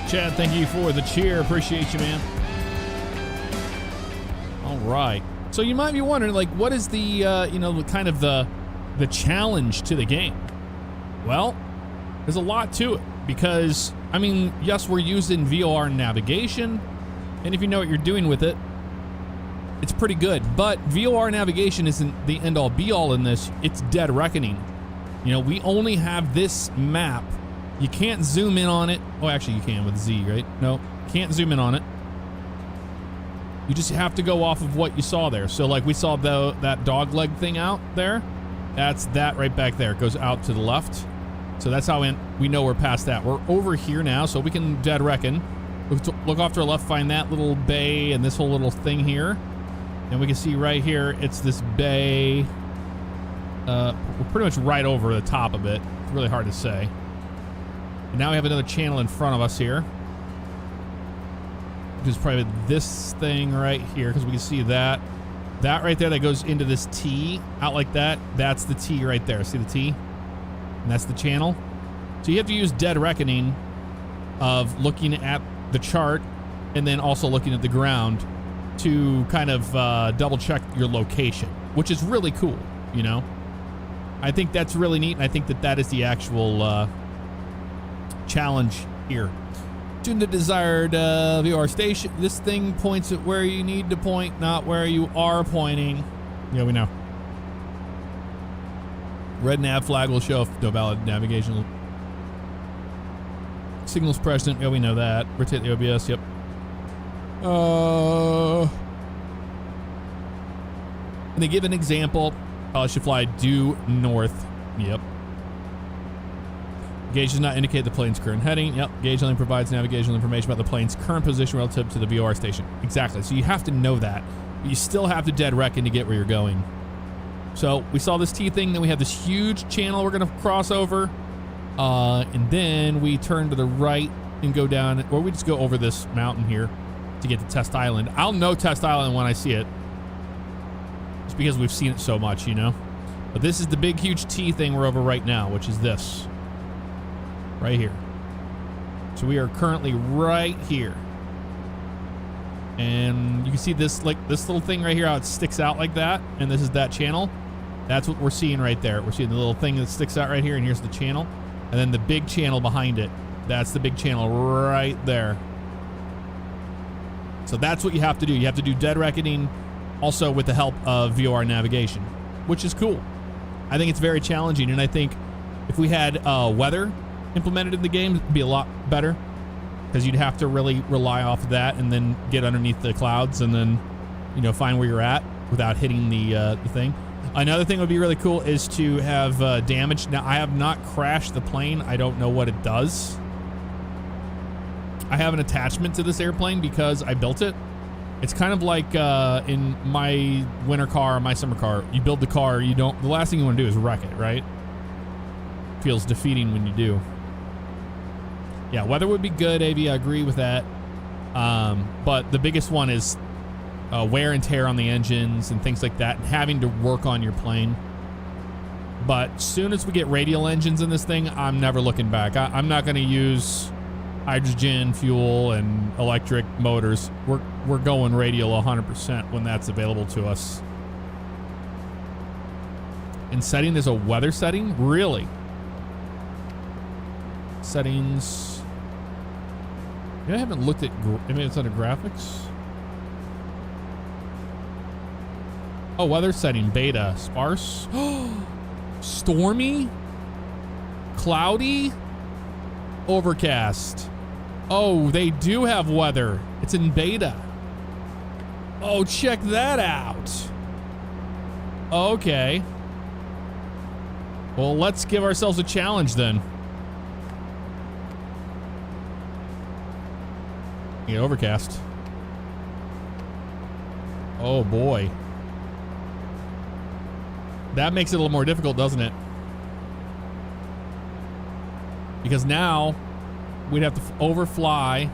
Chad, thank you for the cheer. Appreciate you, man. All right. So you might be wondering, like, what is the, kind of the challenge to the game? Well, there's a lot to it because, I mean, yes, we're using VOR navigation, and if you know what you're doing with it, it's pretty good. But VOR navigation isn't the end-all be-all in this. It's dead reckoning. You know, we only have this map. You can't zoom in on it. Oh, actually, you can with Z, right? No, can't zoom in on it. You just have to go off of what you saw there. So, like, we saw that dog leg thing out there. That's that right back there. It goes out to the left. So that's how we know we're past that. We're over here now, so we can dead reckon. Look off to our left, find that little bay and this whole little thing here. And we can see right here, it's this bay. We're pretty much right over the top of it. It's really hard to say. And now we have another channel in front of us here, which is probably this thing right here, because we can see that. That right there that goes into this T out like that, that's the T right there. See the T? And that's the channel. So you have to use dead reckoning of looking at the chart and then also looking at the ground to kind of double check your location, which is really cool, you know? I think that's really neat, and I think that is the actual challenge here. Tune the desired VOR station. This thing points at where you need to point, not where you are pointing. Yeah, we know. Red nav flag will show if no valid navigational signals present. Yeah, we know that. Rotate the OBS. Yep. And they give an example. Should fly due north. Yep. Gauge does not indicate the plane's current heading. Yep. Gauge only provides navigational information about the plane's current position relative to the VOR station. Exactly. So you have to know that. But you still have to dead reckon to get where you're going. So we saw this T thing. Then we have this huge channel we're going to cross over. And then we turn to the right and go down. Or we just go over this mountain here to get to Test Island. I'll know Test Island when I see it. Just because we've seen it so much, you know. But this is the big, huge T thing we're over right now, which is this. Right here. So we are currently right here. And you can see this, like this little thing right here, how it sticks out like that. And this is that channel. That's what we're seeing right there. We're seeing the little thing that sticks out right here, and here's the channel. And then the big channel behind it. That's the big channel right there. So that's what you have to do. You have to do dead reckoning also with the help of VOR navigation, which is cool. I think it's very challenging, and I think if we had weather implemented in the game, it'd be a lot better, because you'd have to really rely off of that and then get underneath the clouds and then, you know, find where you're at without hitting the thing. Another thing that would be really cool is to have damage. Now, I have not crashed the plane. I don't know what it does. I have an attachment to this airplane because I built it. It's kind of like in my winter car, my summer car. You build the car, the last thing you want to do is wreck it, right? Feels defeating when you do. Yeah, weather would be good, AV, I agree with that. But the biggest one is wear and tear on the engines and things like that, and having to work on your plane. But as soon as we get radial engines in this thing, I'm never looking back. I'm not going to use hydrogen fuel and electric motors. We're going radial 100% when that's available to us. And setting is a weather setting? Really? Settings. Yeah, I haven't looked at. Maybe it's under graphics. Oh, weather setting beta sparse. Stormy, cloudy, overcast. Oh, they do have weather. It's in beta. Oh, check that out. Okay. Well, let's give ourselves a challenge then. Yeah, overcast. Oh boy. That makes it a little more difficult, doesn't it? Because now we'd have to overfly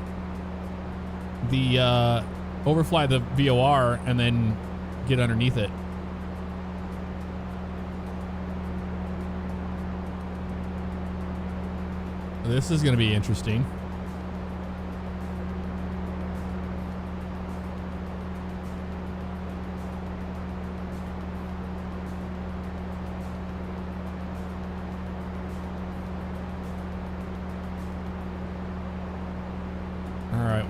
the VOR and then get underneath it. This is going to be interesting.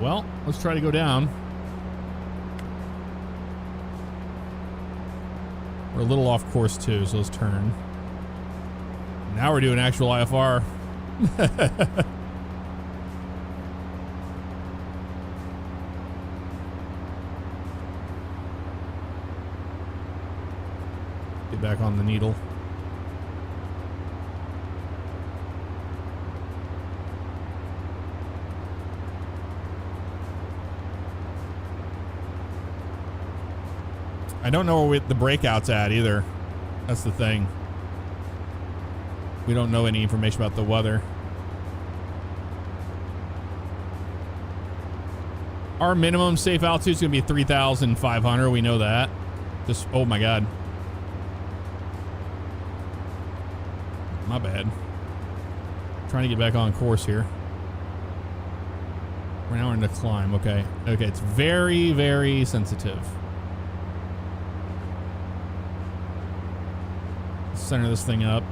Well, let's try to go down. We're a little off course too, so let's turn. Now we're doing actual IFR. Get back on the needle. I don't know where the breakout's at either. That's the thing. We don't know any information about the weather. Our minimum safe altitude is going to be 3,500. We know that. Just, oh my God. My bad. Trying to get back on course here. Right now we're in the climb. Okay. Okay, it's very, very sensitive. Center this thing up.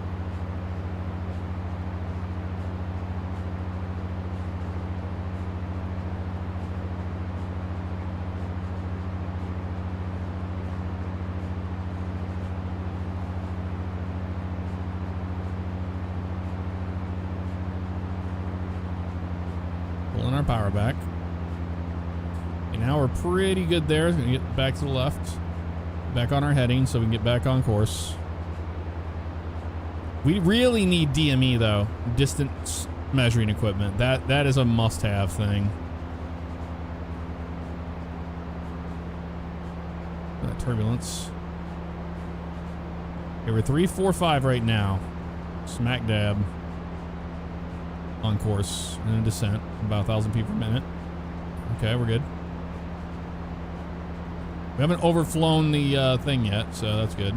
Pulling our power back. And now we're pretty good there. Gonna get back to the left. Back on our heading so we can get back on course. We really need DME though, distance measuring equipment. That is a must-have thing. That turbulence. Okay, we're 345 right now. Smack dab on course in a descent, about 1,000 feet per minute. Okay, we're good. We haven't overflown the thing yet, so that's good.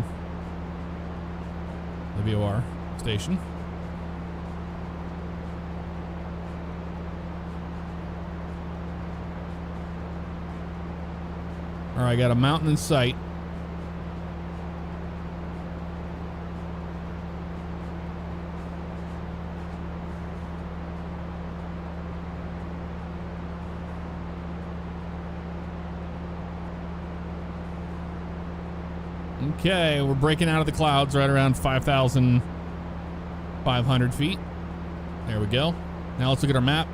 The VOR station. All right, got a mountain in sight. Okay, we're breaking out of the clouds right around 5,500 feet. There we go. Now let's look at our map.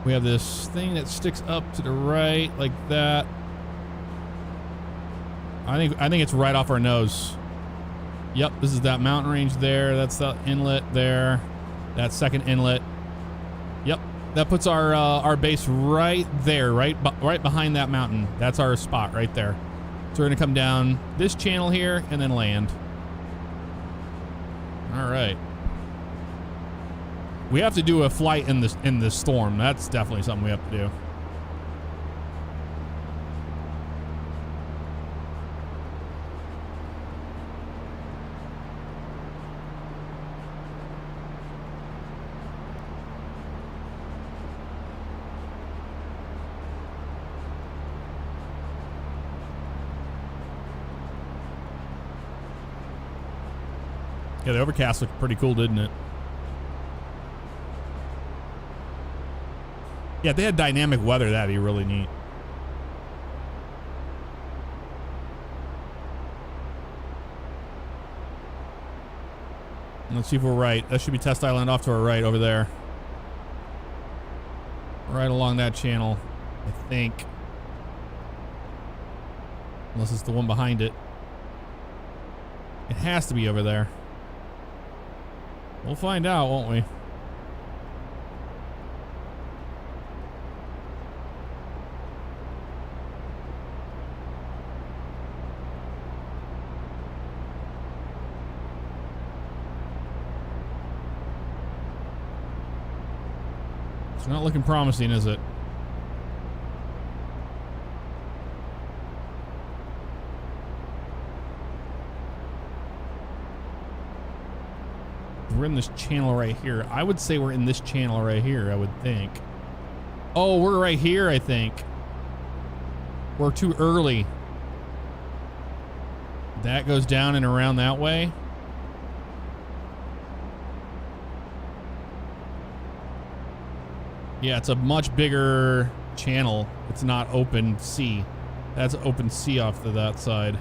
We have this thing that sticks up to the right like that. I think it's right off our nose. Yep, this is that mountain range there. That's the inlet there. That second inlet. Yep, that puts our base right there, right behind that mountain. That's our spot right there. So we're gonna come down this channel here and then land. All right. We have to do a flight in this storm. That's definitely something we have to do. Yeah, the overcast looked pretty cool, didn't it? Yeah, if they had dynamic weather, that'd be really neat. Let's see if we're right. That should be Test Island off to our right over there. Right along that channel, I think. Unless it's the one behind it. It has to be over there. We'll find out, won't we? It's not looking promising, is it? We're in this channel right here. I would say we're in this channel right here, I would think. Oh, we're right here, I think. We're too early. That goes down and around that way. Yeah, it's a much bigger channel. It's not open sea. That's open sea off to that side.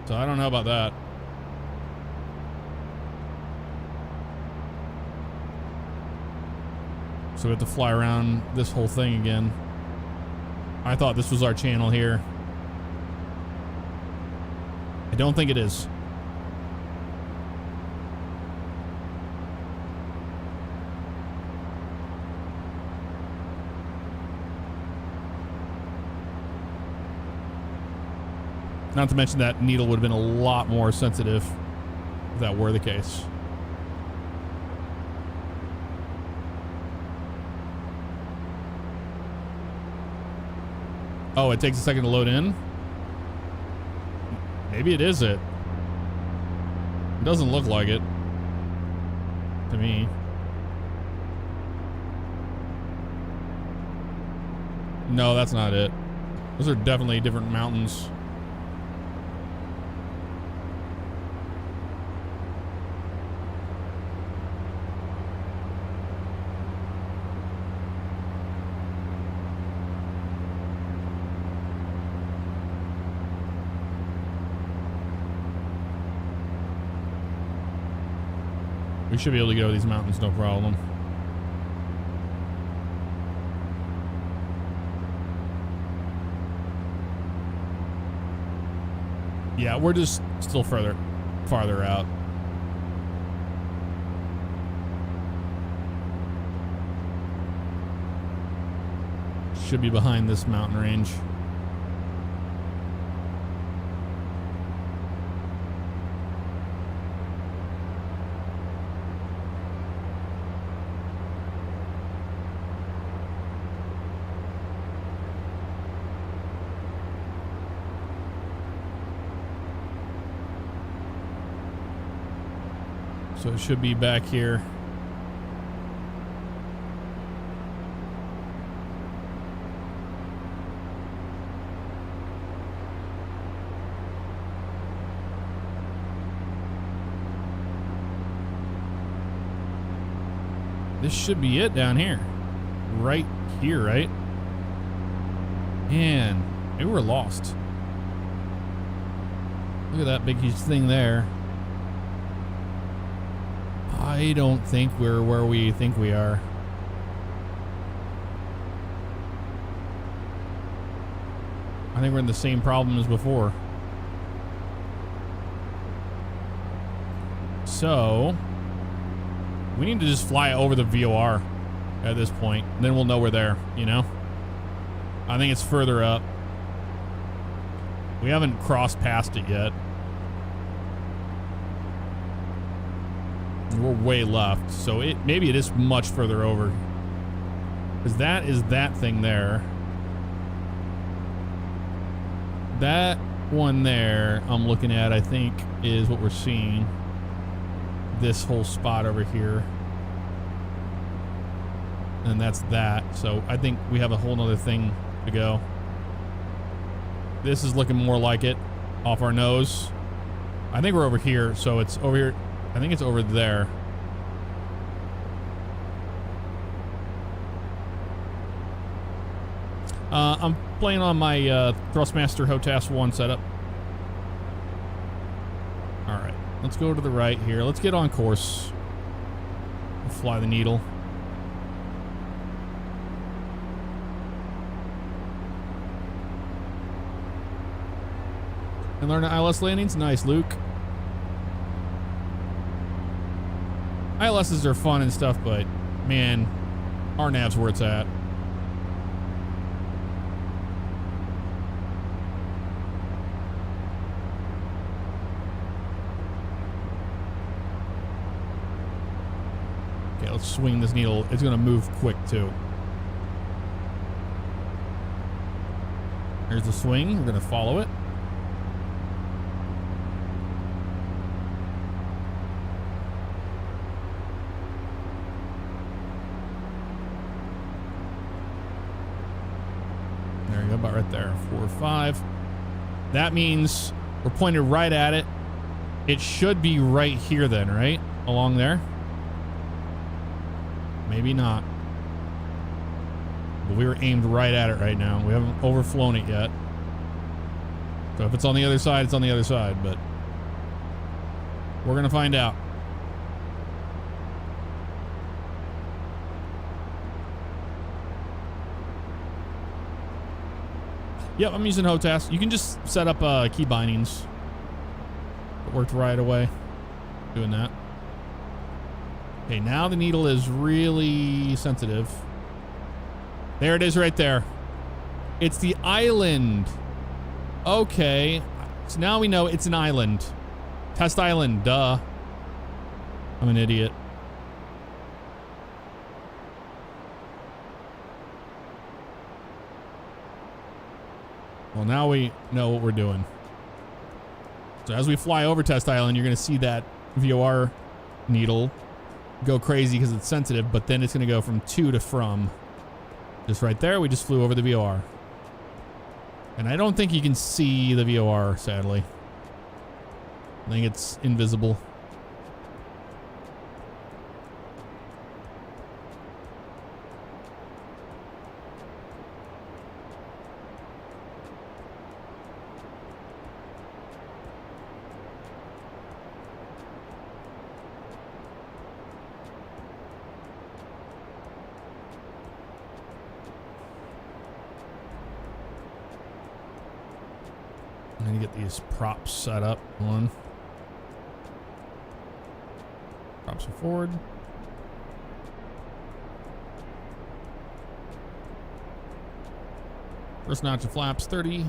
So I don't know about that. So we have to fly around this whole thing again. I thought this was our channel here. I don't think it is. Not to mention that needle would have been a lot more sensitive if that were the case. Oh, it takes a second to load in? Maybe it is it. It doesn't look like it to me. No, that's not it. Those are definitely different mountains. We should be able to get over these mountains, no problem. Yeah, we're just still farther out. Should be behind this mountain range. So it should be back here. This should be it down here. Right here, right? Man, maybe we're lost. Look at that big huge thing there. I don't think we're where we think we are. I think we're in the same problem as before. So we need to just fly over the VOR at this point. And then we'll know we're there, you know? I think it's further up. We haven't crossed past it yet. We're way left, so maybe it is much further over. Because that is that thing there. That one there I'm looking at, I think, is what we're seeing. This whole spot over here. And that's that. So I think we have a whole nother thing to go. This is looking more like it off our nose. I think we're over here, so it's over here. I think it's over there. I'm playing on my Thrustmaster HOTAS 1 setup. Alright, let's go to the right here. Let's get on course. We'll fly the needle. And learn ILS landings? Nice, Luke. ILSs are fun and stuff, but man, RNAV's where it's at. Okay, let's swing this needle. It's gonna move quick too. Here's the swing. We're gonna follow it. About right there, 4 or 5. That means we're pointed right at it. It should be right here then, right? Along there? Maybe not. but we were aimed right at it right now. We haven't overflown it yet. So if it's on the other side, it's on the other side, but we're going to find out. Yep, I'm using HOTAS. You can just set up key bindings. It worked right away doing that. Okay, now the needle is really sensitive. There it is right there. It's the island. Okay. So now we know it's an island. Test island, duh. I'm an idiot. Well, now we know what we're doing. So as we fly over Test Island, you're going to see that VOR needle go crazy because it's sensitive, but then it's going to go from to to from. Just right there, we just flew over the VOR. And I don't think you can see the VOR, sadly. I think it's invisible. I'm gonna get these props set up. One. Props are forward. First notch of flaps, 30.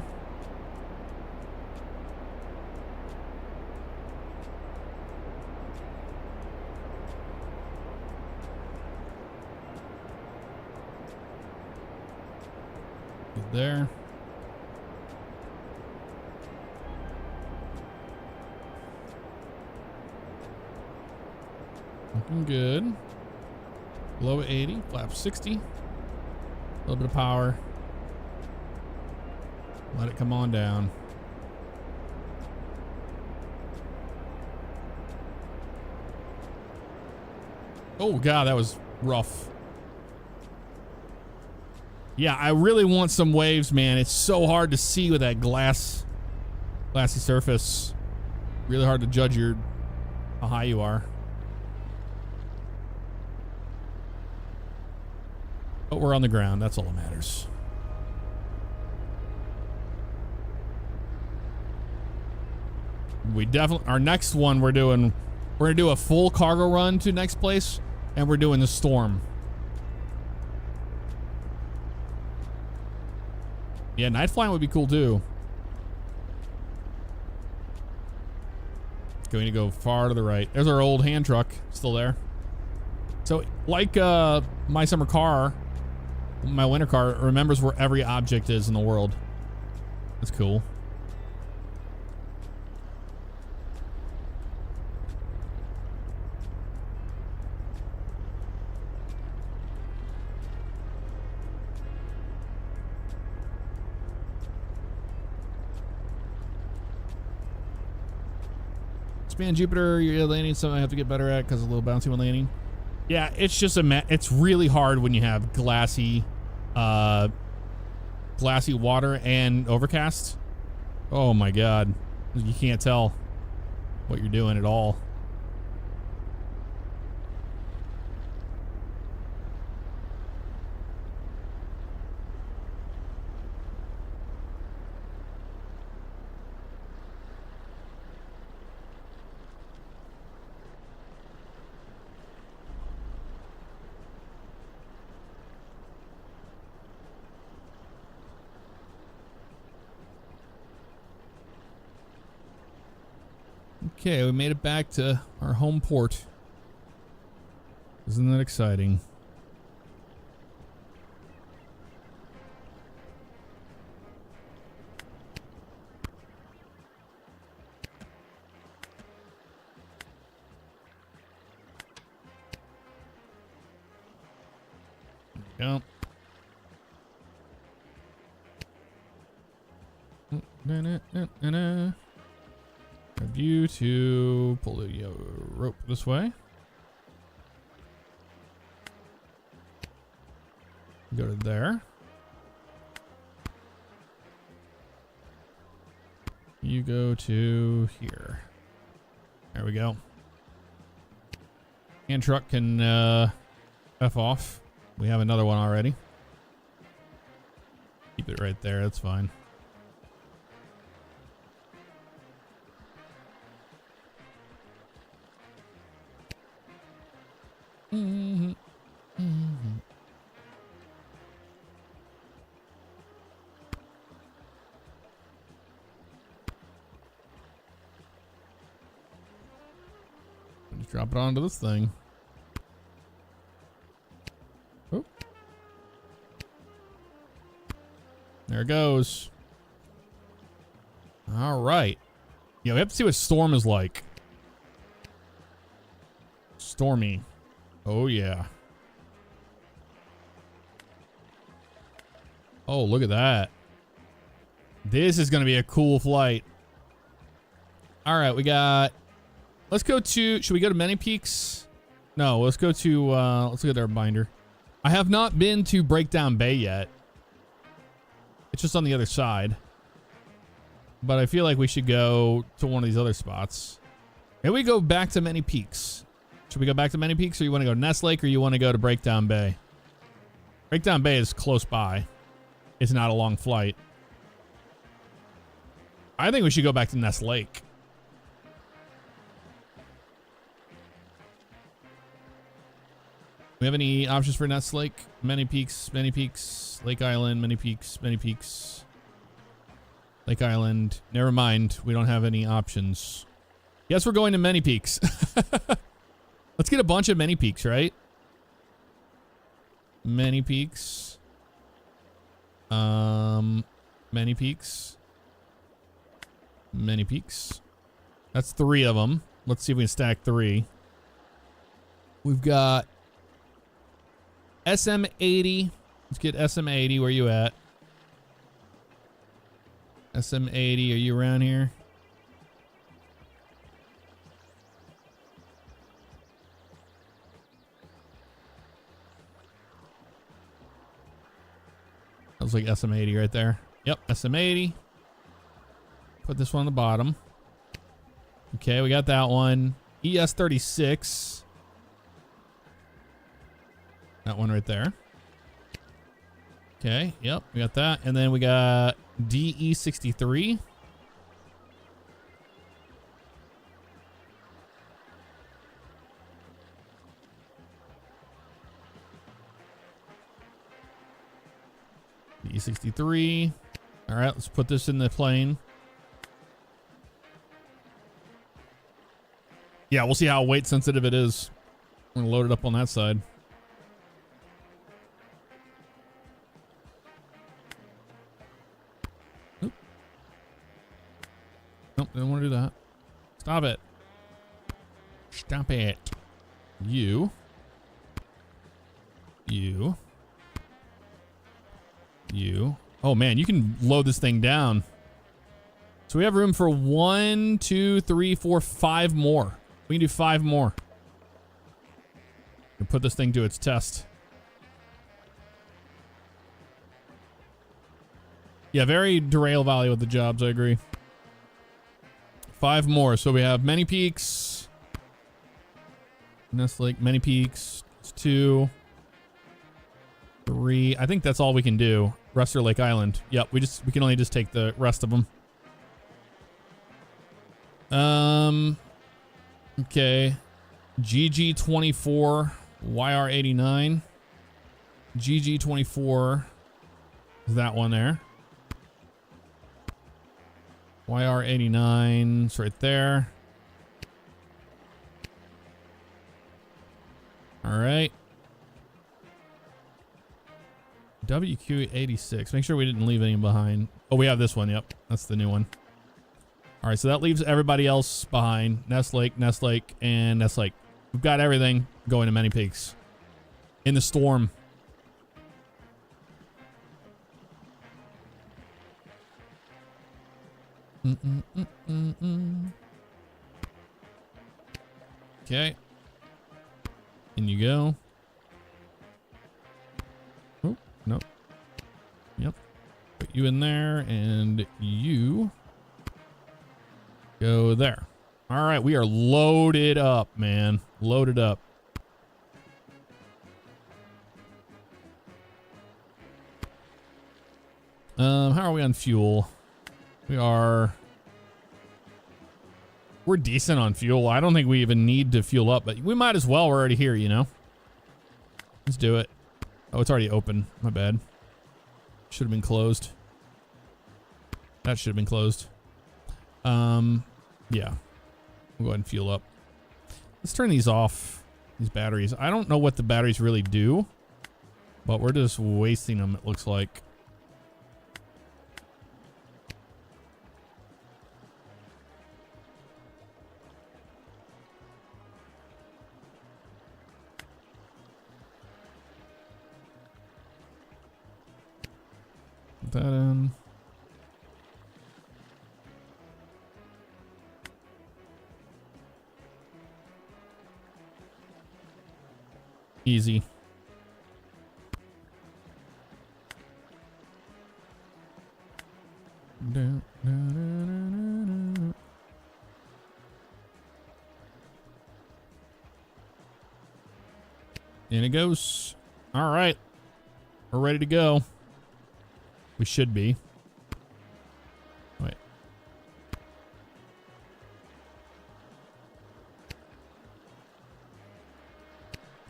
Good there. Looking good. Low at 80, flap 60. A little bit of power. Let it come on down. Oh God, that was rough. Yeah, I really want some waves, man. It's so hard to see with that glassy surface. Really hard to judge how high you are. But we're on the ground. That's all that matters. We definitely, our next one we're gonna do a full cargo run to next place, and we're doing the Storm. Yeah, night flying would be cool too. Going to go far to the right. There's our old hand truck still there. So like my summer car, my winter car remembers where every object is in the world. That's cool. Expand Jupiter, you're landing something I have to get better at because it's a little bouncy when landing. Yeah, it's just it's really hard when you have glassy water and overcast. Oh my God. You can't tell what you're doing at all. Okay, we made it back to our home port. Isn't that exciting? There we go. Grab you to pull the rope this way. Go to there. You go to here. There we go. Hand truck can F off. We have another one already. Keep it right there. That's fine. Just drop it onto this thing. Oh. There it goes. All right. Yeah, we have to see what storm is like. Stormy. Oh, yeah. Oh, look at that. This is going to be a cool flight. All right, we got... Let's go to... Should we go to Many Peaks? No, let's go to... let's look at our binder. I have not been to Breakdown Bay yet. It's just on the other side. But I feel like we should go to one of these other spots. Maybe we go back to Many Peaks. Should we go back to Many Peaks, or you want to go to Nest Lake, or you want to go to Breakdown Bay? Breakdown Bay is close by. It's not a long flight. I think we should go back to Nest Lake. We have any options for Nest Lake? Many Peaks, Lake Island, Many Peaks. Lake Island. Never mind. We don't have any options. Yes, we're going to Many Peaks. Let's get a bunch of Many Peaks, right? Many Peaks. Many Peaks. Many Peaks. That's 3 of them. Let's see if we can stack 3. We've got SM80. Let's get SM80. Where you at? SM80, are you around here? That was like SM80 right there. Yep, SM80. Put this one on the bottom. Okay, we got that one. ES36. That one right there. Okay, yep, we got that. And then we got DE63. DE63. All right, let's put this in the plane. Yeah, we'll see how weight sensitive it is. I'm gonna load it up on that side. Nope, didn't want to do that. Stop it. Stop it. You. Oh man, you can load this thing down. So we have room for 1, 2, 3, 4, 5 more. We can do 5 more. And put this thing to its test. Yeah, very derail value with the jobs, I agree. 5 more. So we have Many Peaks. Nest Lake, Many Peaks. It's 2. 3. I think that's all we can do. Rest or Lake Island. Yep, we can only just take the rest of them. Okay. GG24, YR89. GG24 is that one there. YR89 is right there. All right. WQ86. Make sure we didn't leave any behind. Oh, we have this one. Yep. That's the new one. All right. So that leaves everybody else behind. Nest Lake, and Nest Lake. We've got everything going to Many Peaks. In the storm. Okay. In you go. Oh, no. Yep. Put you in there, and you Go there. All right, we are loaded up, man. Loaded up. How are we on fuel? We're decent on fuel. I don't think we even need to fuel up, but we might as well. We're already here, you know? Let's do it. Oh, it's already open. My bad. Should have been closed. That should have been closed. Yeah. We'll go ahead and fuel up. Let's turn these off. These batteries. I don't know what the batteries really do, but we're just wasting them, it looks like. Put that in. Easy. And it goes. All right. We're ready to go. We should be. Wait.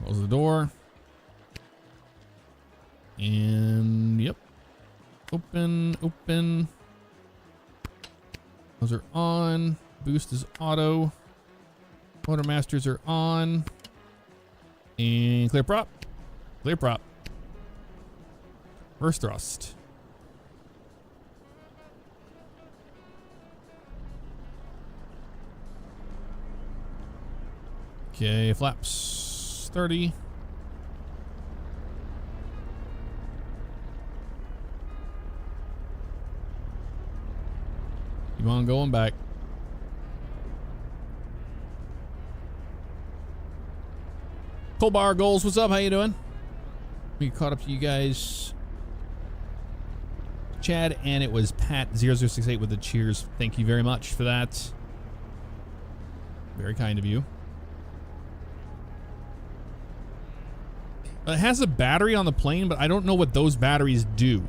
Close the door. And yep. Open, open. Those are on. Boost is auto. Motor masters are on. And clear prop. Clear prop. First thrust. Okay, flaps 30. Keep on going back. Cold Bar Goals, what's up? How you doing? We caught up to you guys. Chad, and it was Pat0068 with the cheers. Thank you very much for that. Very kind of you. It has a battery on the plane, but I don't know what those batteries do.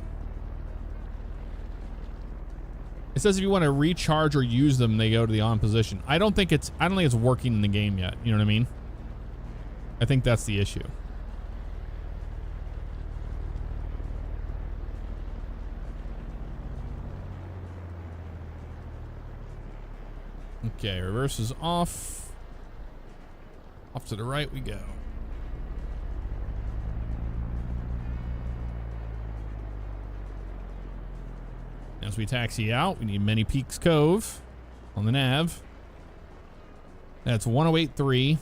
It says if you want to recharge or use them, they go to the on position. I don't think it's working in the game yet. You know what I mean? I think that's the issue. Okay, reverse is off. Off to the right we go. As we taxi out, we need Many Peaks Cove on the nav. That's 1083.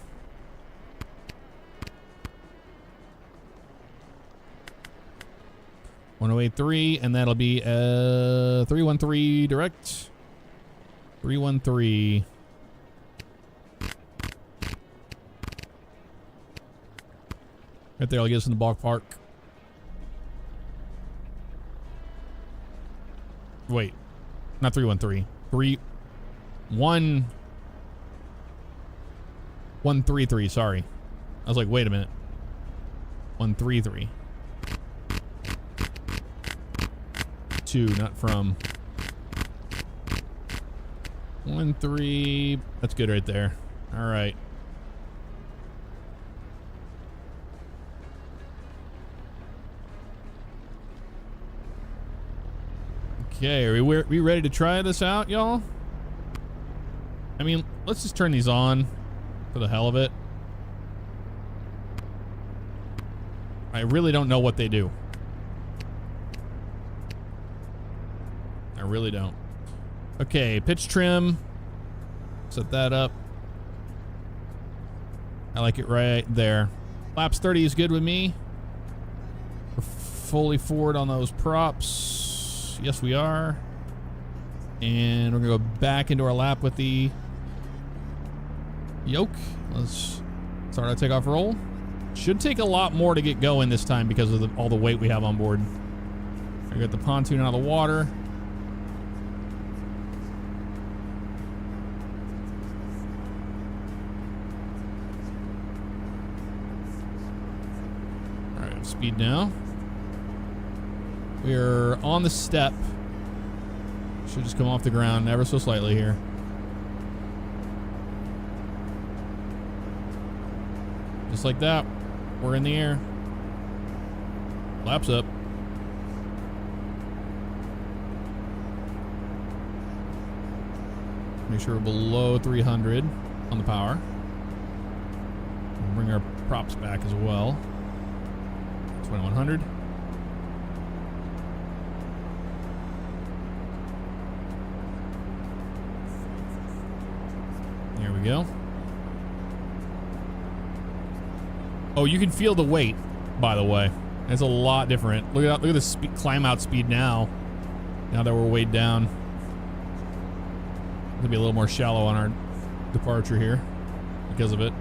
And that'll be 313 direct. 313. Right there, I'll get us in the ballpark. Wait, not 313. 133, sorry. I was like, wait a minute. 133. 2, not from. 13. That's good right there. All right. Okay, are we ready to try this out, y'all? I mean, let's just turn these on for the hell of it. I really don't know what they do. I really don't. Okay, pitch trim. Set that up. I like it right there. Flaps 30 is good with me. We're fully forward on those props. Yes, we are. And we're gonna go back into our lap with the yoke. Let's start our takeoff roll. Should take a lot more to get going this time because of all the weight we have on board. I got the pontoon out of the water. Speed now. We're on the step. Should just come off the ground ever so slightly here. Just like that. We're in the air. Laps up. Make sure we're below 300 on the power. We'll bring our props back as well. 2100. There we go. Oh, you can feel the weight, by the way. It's a lot different. Look at the climb out speed now. Now that we're weighed down. It'll be a little more shallow on our departure here because of it.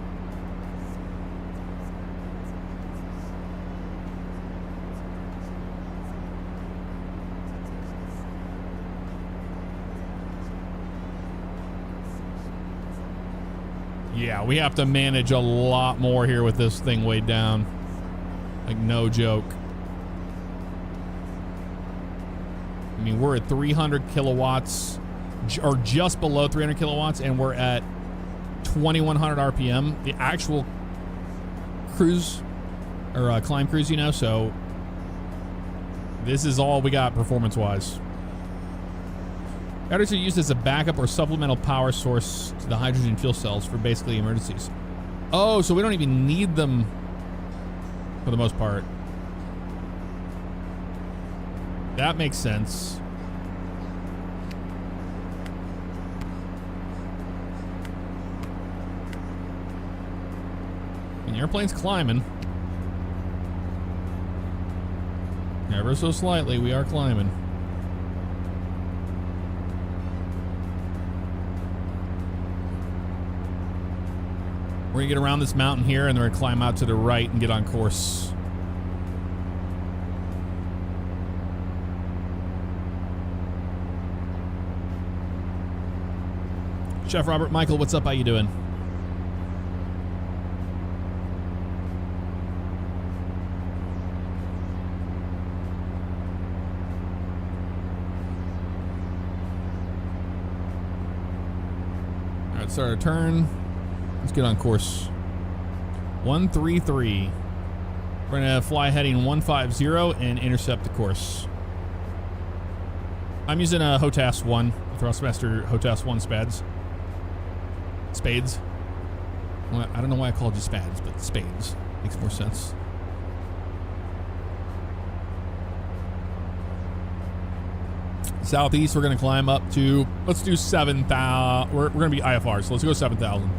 Yeah, we have to manage a lot more here with this thing weighed down. Like, no joke. I mean, we're at 300 kilowatts, or just below 300 kilowatts, and we're at 2100 RPM. The actual cruise, or climb cruise, you know, so this is all we got performance-wise. Batteries are used as a backup or supplemental power source to the hydrogen fuel cells for basically emergencies. Oh, so we don't even need them for the most part. That makes sense. And the airplane's climbing. Ever so slightly, we are climbing. We're gonna get around this mountain here and then we're gonna climb out to the right and get on course. Chef Robert Michael, what's up? How you doing? All right, start our turn. Let's get on course. 133. We're gonna fly heading 150 and intercept the course. I'm using a HOTAS 1, Thrustmaster HOTAS 1 Spades. Well, I don't know why I called you Spads, but Spades makes more sense. Southeast, we're gonna climb up to, let's do 7,000. We're gonna be IFR, so let's go 7,000.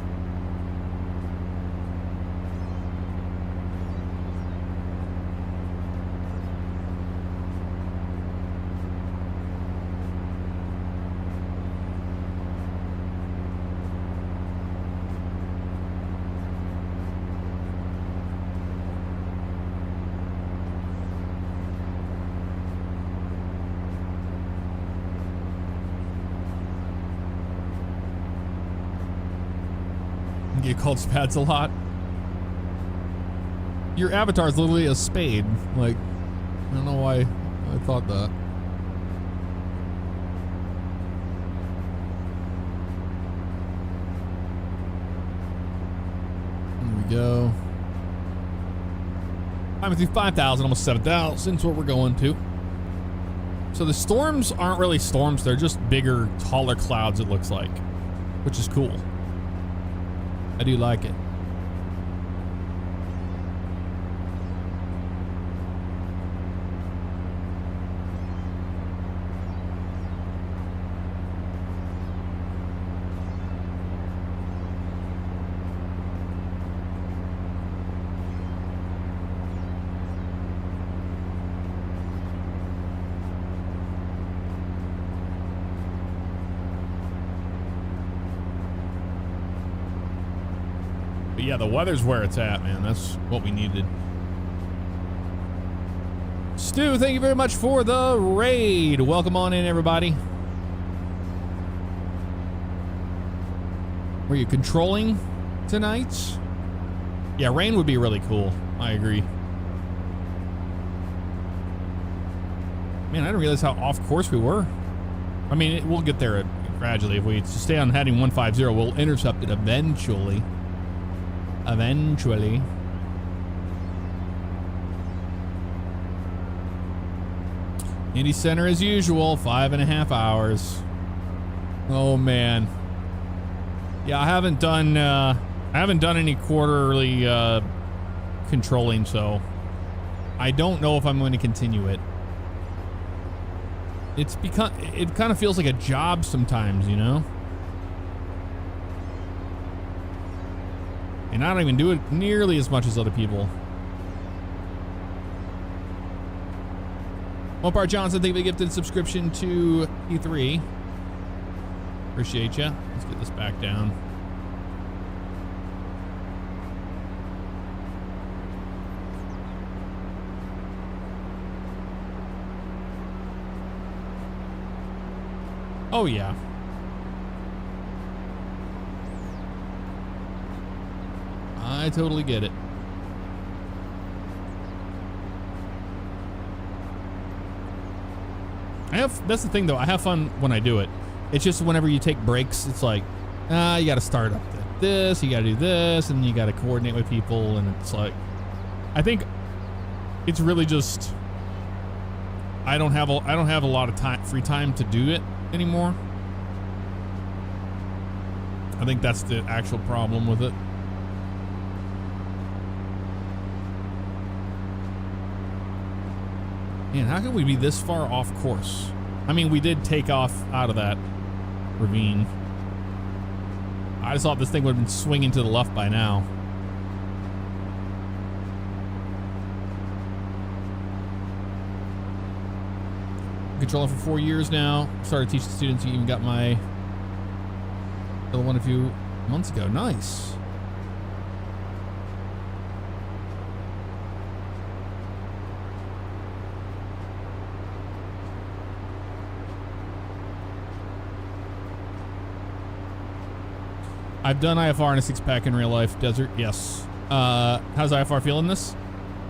Get called Spads a lot. Your avatar is literally a spade. Like, I don't know why I thought that. There we go. I'm through 5,000, almost 7,000 is what we're going to. So the storms aren't really storms. They're just bigger, taller clouds, it looks like, which is cool. I do like it. But yeah, the weather's where it's at, man. That's what we needed. Stu, thank you very much for the raid. Welcome on in, everybody. Were you controlling tonight? Yeah, rain would be really cool. I agree. Man, I didn't realize how off course we were. I mean, we'll get there gradually. If we stay on heading 150, we'll intercept it eventually. Eventually. Indy Center as usual, 5.5 hours. Oh man. Yeah, I haven't done any quarterly controlling, so I don't know if I'm going to continue it. It kind of feels like a job sometimes, you know? And I don't even do it nearly as much as other people. Mopar Johnson, thank you for the gifted subscription to E3. Appreciate you. Let's get this back down. Oh yeah. I totally get it. That's the thing though, I have fun when I do it. It's just whenever you take breaks, it's like, you gotta start up this, you gotta do this, and you gotta coordinate with people, and it's like, I think it's really just, I don't have a lot of free time to do it anymore. I think that's the actual problem with it. Man, how can we be this far off course? I mean, we did take off out of that ravine. I just thought this thing would have been swinging to the left by now. Controlling for 4 years now. Started teaching students. You even got my little one a few months ago. Nice. I've done IFR in a 6-pack in real life. Desert, yes. How's IFR feeling this?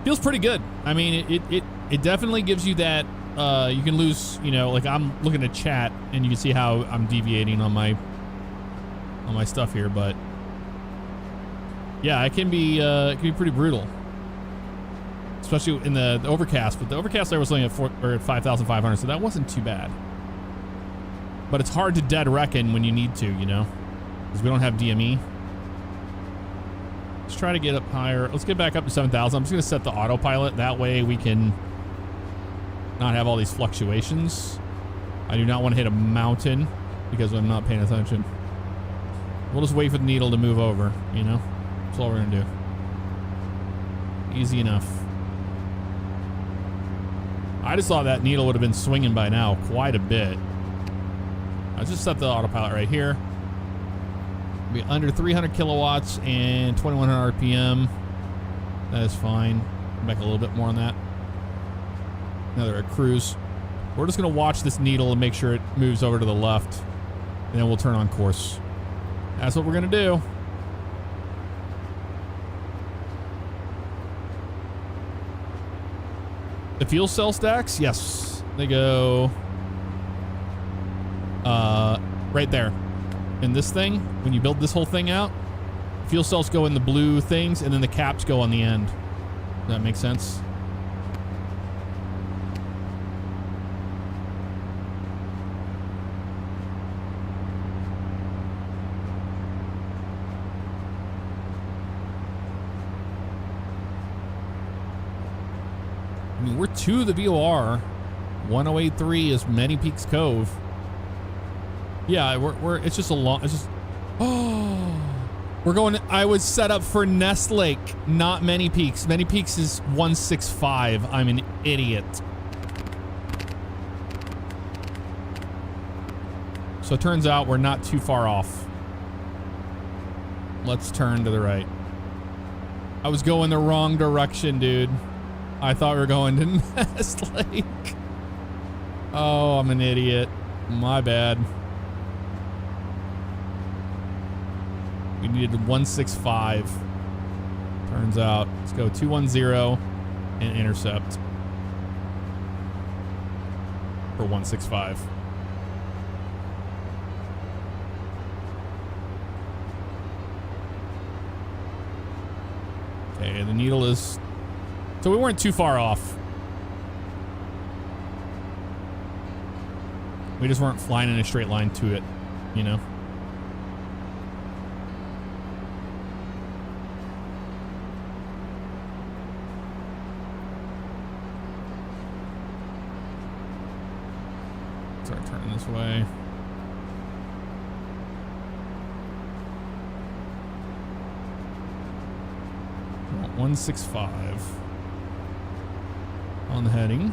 Feels pretty good. I mean, it definitely gives you that, you can lose, you know, like I'm looking at chat and you can see how I'm deviating on my stuff here, but yeah, it can be pretty brutal. Especially in the overcast, but the overcast I was looking at 5,500, so that wasn't too bad. But it's hard to dead reckon when you need to, you know? Because we don't have DME. Let's try to get up higher. Let's get back up to 7,000. I'm just going to set the autopilot. That way we can not have all these fluctuations. I do not want to hit a mountain because I'm not paying attention. We'll just wait for the needle to move over, you know? That's all we're going to do. Easy enough. I just thought that needle would have been swinging by now quite a bit. I just set the autopilot right here. Be under 300 kilowatts and 2100 RPM. That is fine. Back a little bit more on that. Now they're at cruise. We're just going to watch this needle and make sure it moves over to the left, and then we'll turn on course. That's what we're going to do. The fuel cell stacks, yes, they go right there. In this thing, when you build this whole thing out, fuel cells go in the blue things, and then the caps go on the end. Does that make sense? I mean, we're to the VOR. 1083 is Many Peaks Cove. Yeah, it's just a long, it's just, oh, we're going, I was set up for Nest Lake, not Many Peaks. Many Peaks is 165. I'm an idiot. So it turns out we're not too far off. Let's turn to the right. I was going the wrong direction, dude. I thought we were going to Nest Lake. Oh, I'm an idiot. My bad. We needed 165. Turns out, let's go 210 and intercept. for 165. Okay, the needle is... So we weren't too far off. We just weren't flying in a straight line to it, you know? Start turning this way. 165 on the heading.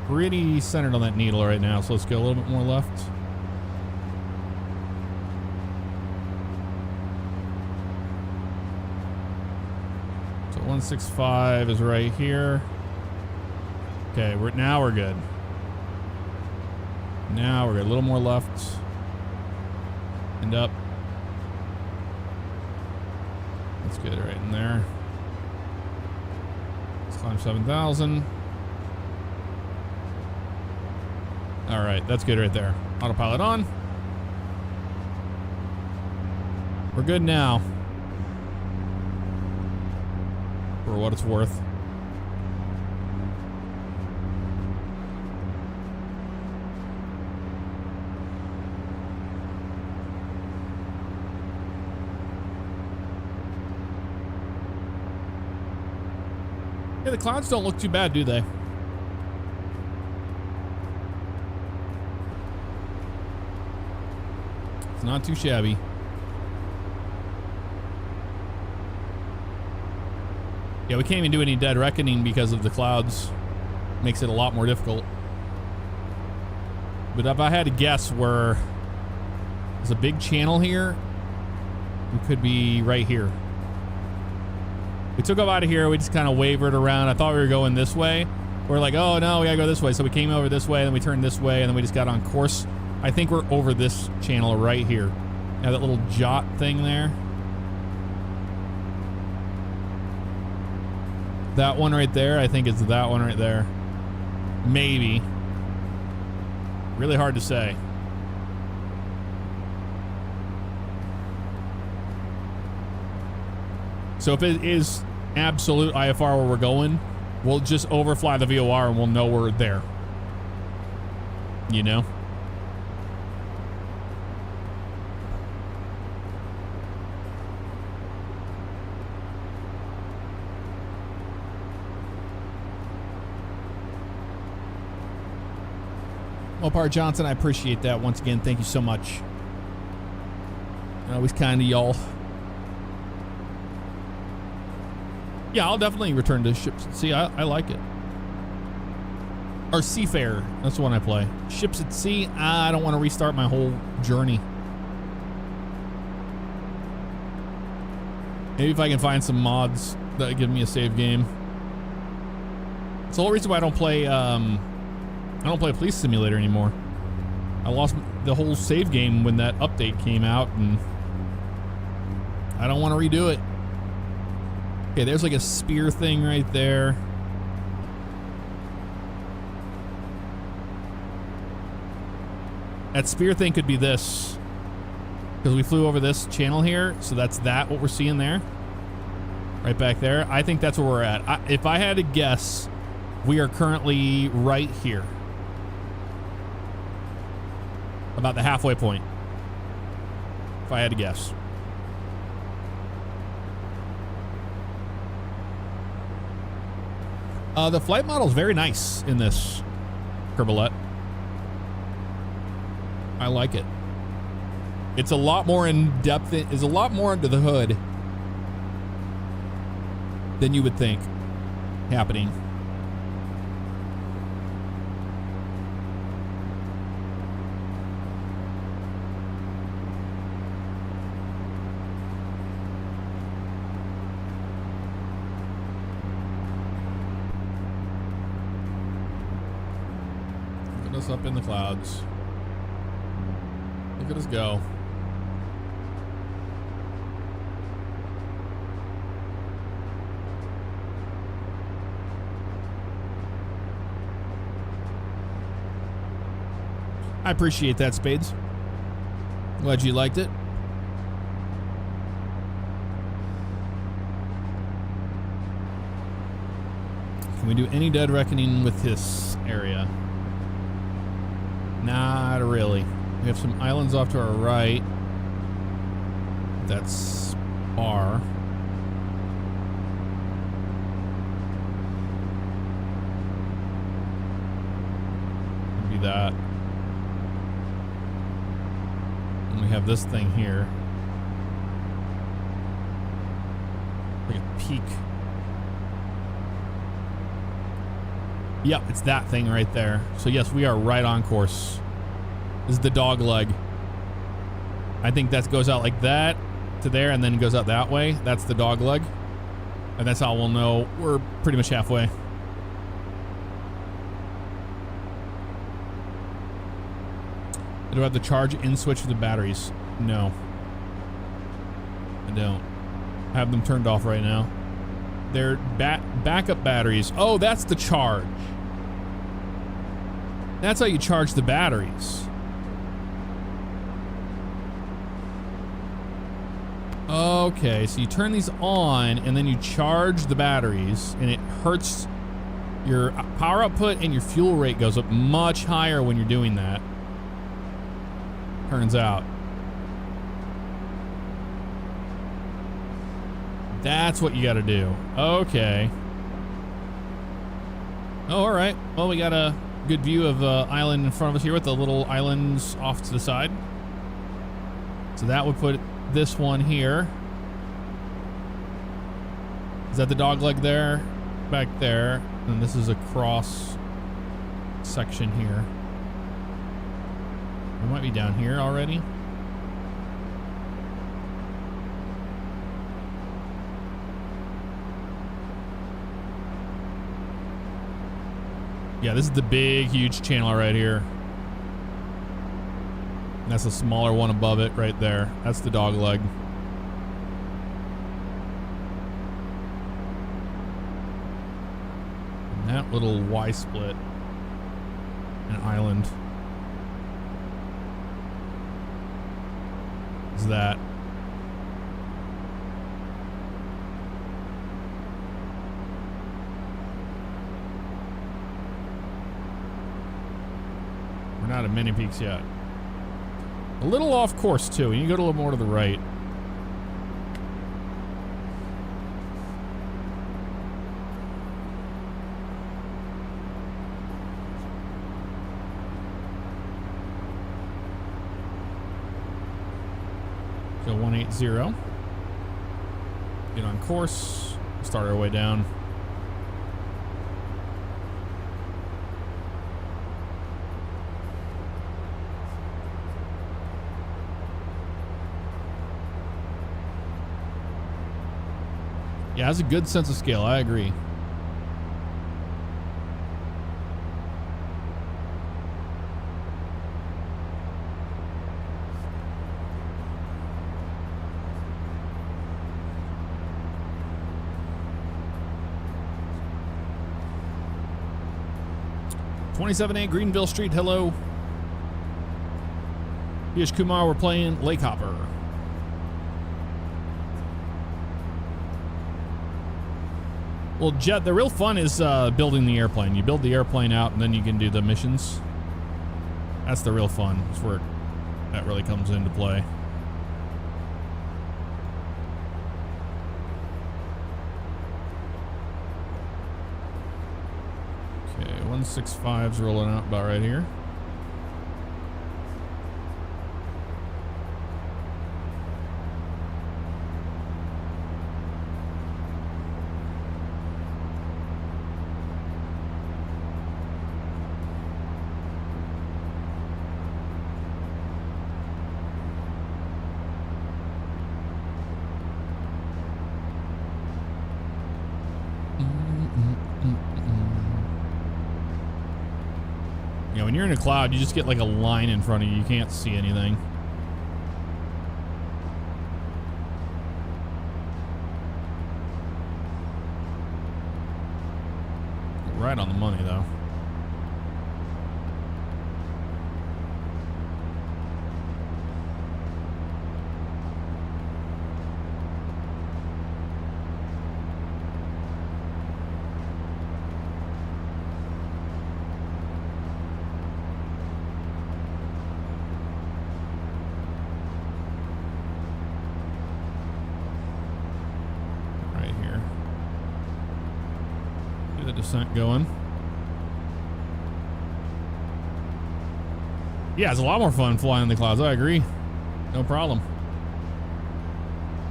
Pretty centered on that needle right now, so let's go a little bit more left. So 165 is right here. Okay, now we're good. Now we're good. A little more left and up. That's good right in there. Let's climb 7,000. All right, that's good right there. Autopilot on. We're good now. For what it's worth. Yeah, the clouds don't look too bad, do they? It's not too shabby. Yeah, we can't even do any dead reckoning because of the clouds. Makes it a lot more difficult. But if I had to guess where there's a big channel here, we could be right here. We took off out of here. We just kind of wavered around. I thought we were going this way. We're like, oh no, we gotta go this way. So we came over this way, then we turned this way, and then we just got on course. I think we're over this channel right here. Now that little jot thing there. That one right there, I think it's that one right there. Maybe. Really hard to say. So if it is absolute IFR where we're going, we'll just overfly the VOR and we'll know we're there. You know? Well, Par Johnson, I appreciate that. Once again, thank you so much. Always kind of y'all. Yeah, I'll definitely return to Ships at Sea. I like it. Or Seafarer. That's the one I play. Ships at Sea. I don't want to restart my whole journey. Maybe if I can find some mods that give me a save game. It's the whole reason why I don't play Police Simulator anymore. I lost the whole save game when that update came out, and I don't want to redo it. Okay, there's like a spear thing right there. That spear thing could be this, because we flew over this channel here, so that's what we're seeing there. Right back there. I think that's where we're at. If I had to guess, we are currently right here. About the halfway point. If I had to guess. The flight model is very nice in this Kerbalette. I like it. It's a lot more in depth. It is a lot more under the hood than you would think happening. Up in the clouds. Look at us go. I appreciate that, Spades. Glad you liked it. Can we do any dead reckoning with this area? Not really. We have some islands off to our right. That's far. Maybe that. And we have this thing here. Like a peak. Yep, it's that thing right there. So yes, we are right on course. This is the dog leg. I think that goes out like that to there and then goes out that way. That's the dog leg. And that's how we'll know we're pretty much halfway. Do I have the charge in switch for the batteries? No. I don't. I have them turned off right now. They're backup batteries. Oh, that's the charge. That's how you charge the batteries. Okay, so you turn these on and then you charge the batteries and it hurts your power output and your fuel rate goes up much higher when you're doing that. Turns out. That's what you got to do. Okay. Oh, all right. Well, we got a good view of the island in front of us here with the little islands off to the side. So that would put this one here. Is that the dog leg there? Back there. And this is a cross section here. It might be down here already. Yeah, this is the big, huge channel right here. And that's a smaller one above it right there. That's the dog leg. And that little Y split. An island. Is that. Not at mini peaks yet. A little off course too. You go a little more to the right. So 180. Get on course. Start our way down. Yeah, has a good sense of scale. I agree. (27A) Greenville Street. Hello. Here's Kumar. We're playing Lakehopper. Well, Jet, the real fun is building the airplane. You build the airplane out, and then you can do the missions. That's the real fun. That's where that really comes into play. Okay, 165's rolling out about right here. Yeah, when you're in a cloud, you just get like a line in front of you. You can't see anything. Right on the money, though. 100% going. Yeah, it's a lot more fun flying in the clouds. I agree. No problem.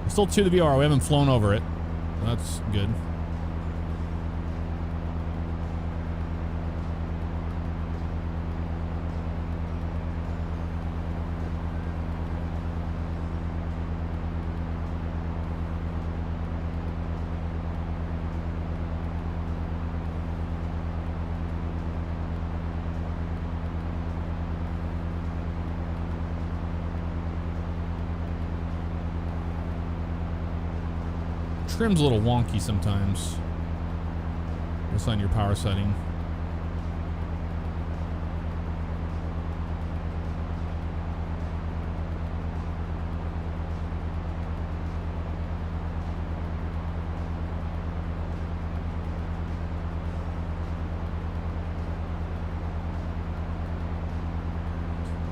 We're still to the VR. We haven't flown over it. That's good. Trim's a little wonky sometimes. What's on your power setting?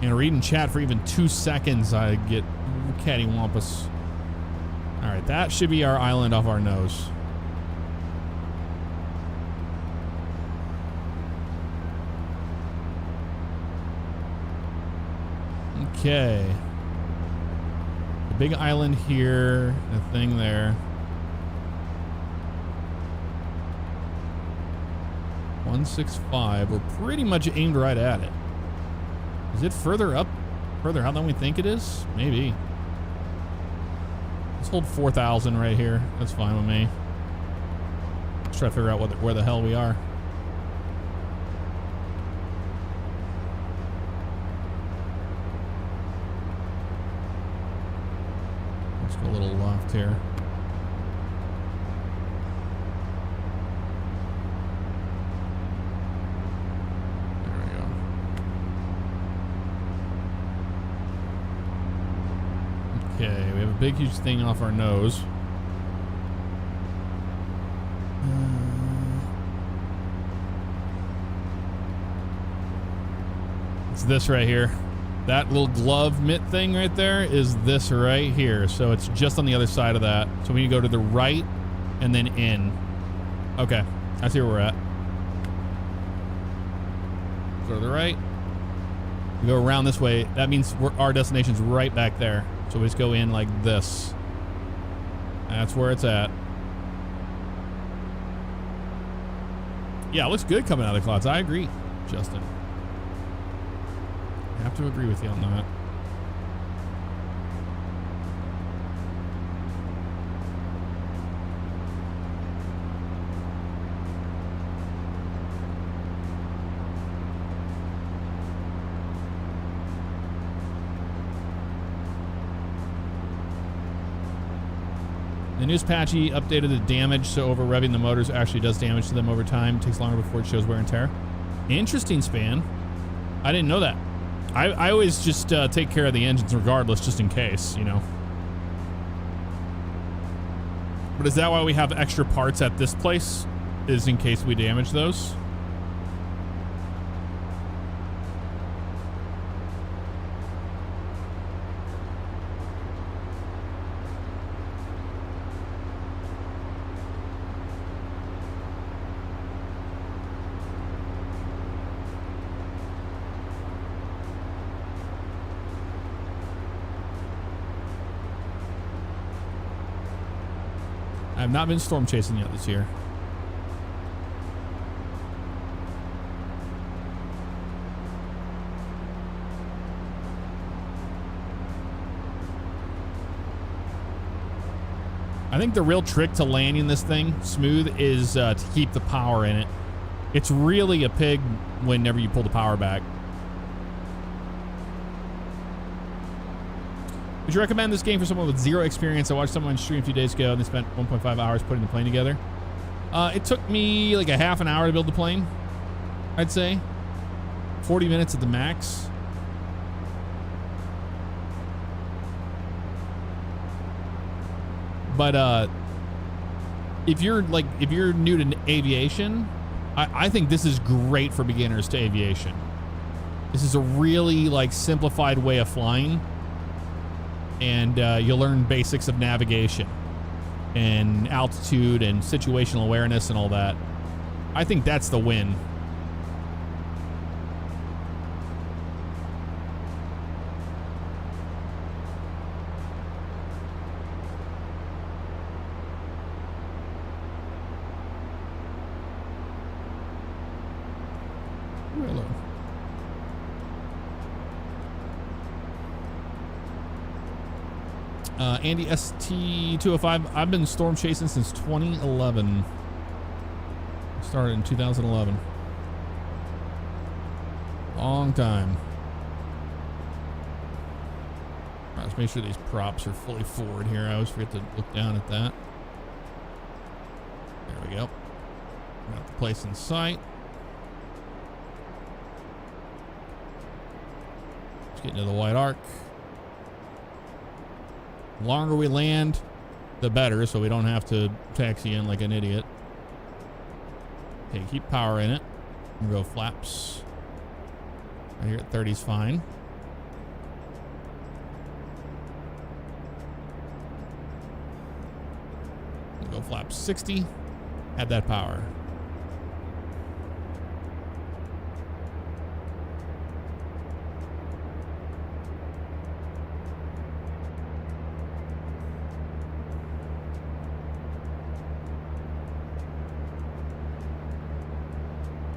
And reading chat for even 2 seconds, I get cattywampus. All right, that should be our island off our nose. Okay. The big island here, the thing there. 165. We're pretty much aimed right at it. Is it further up, further out than we think it is? Maybe. Let's hold 4,000 right here. That's fine with me. Let's try to figure out where the hell we are. Let's go a little left here. There we go. Okay, we have a big, huge thing off our nose. It's this right here. That little glove mitt thing right there is this right here. So it's just on the other side of that. So we need to go to the right and then in. Okay, I see where we're at. Go to the right. We go around this way. That means our destination's right back there. So we just go in like this. That's where it's at. Yeah, it looks good coming out of the clouds. I agree, Justin. I have to agree with you on that. The news patchy updated the damage, so over revving the motors actually does damage to them over time. It takes longer before it shows wear and tear. Interesting, Span. I didn't know that. I always just take care of the engines regardless, just in case, you know. But is that why we have extra parts at this place? Is in case we damage those? I've not been storm chasing yet this year. I think the real trick to landing this thing smooth is to keep the power in it. It's really a pig whenever you pull the power back. Would you recommend this game for someone with zero experience? I watched someone stream a few days ago and they spent 1.5 hours putting the plane together. It took me like a half an hour to build the plane, I'd say. 40 minutes at the max. But if you're new to aviation, I think this is great for beginners to aviation. This is a really like simplified way of flying. And you'll learn basics of navigation and altitude and situational awareness and all that. I think that's the win. Hello. Andy ST205. I've been storm chasing since 2011. Started in 2011. Long time. All right, let's make sure these props are fully forward here. I always forget to look down at that. There we go. Got the place in sight. Let's get into the white arc. The longer we land, the better, so we don't have to taxi in like an idiot. Okay, keep power in it. We'll go flaps. Right here at 30 is fine. We'll go flaps 60. Add that power.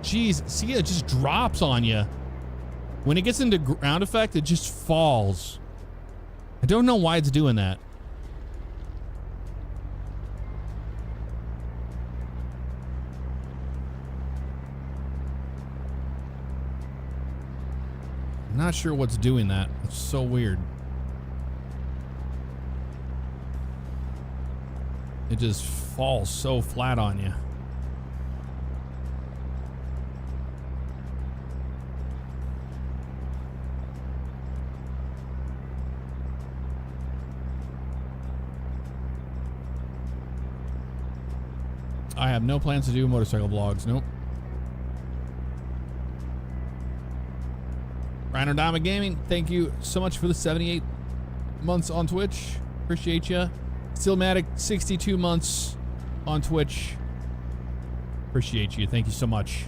Jeez, see, it just drops on you. When it gets into ground effect, it just falls. I don't know why it's doing that. I'm not sure what's doing that. It's so weird. It just falls so flat on you. I have no plans to do motorcycle vlogs. Nope. Rhino Diamond Gaming, thank you so much for the 78 months on Twitch. Appreciate you. Stillmatic, 62 months on Twitch. Appreciate you. Thank you so much.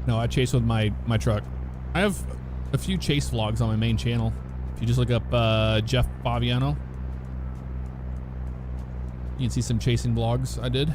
No, I chase with my truck. I have a few chase vlogs on my main channel. If you just look up jfavignano, you can see some chasing vlogs I did.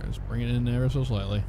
Just bring it in ever so slightly.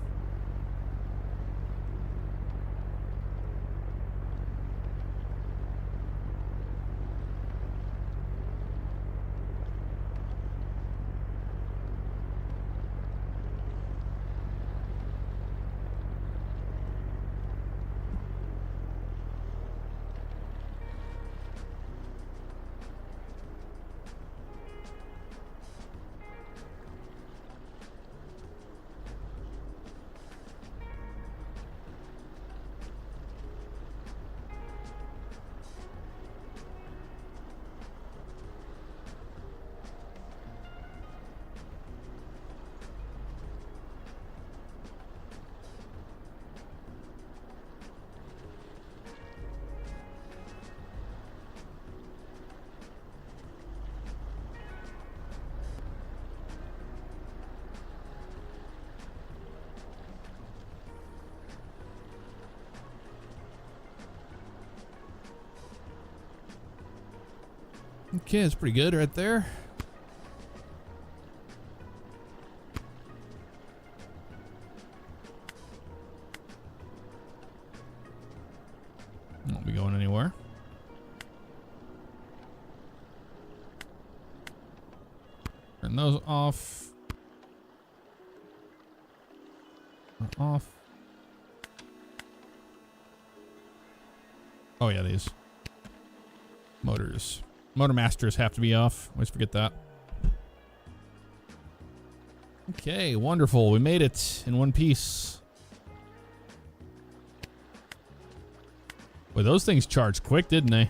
Okay, that's pretty good right there. Won't be going anywhere. Turn those off. Off. Oh yeah, these motors. Motor masters have to be off. Always forget that. Okay, wonderful. We made it in one piece. Boy, those things charged quick, didn't they?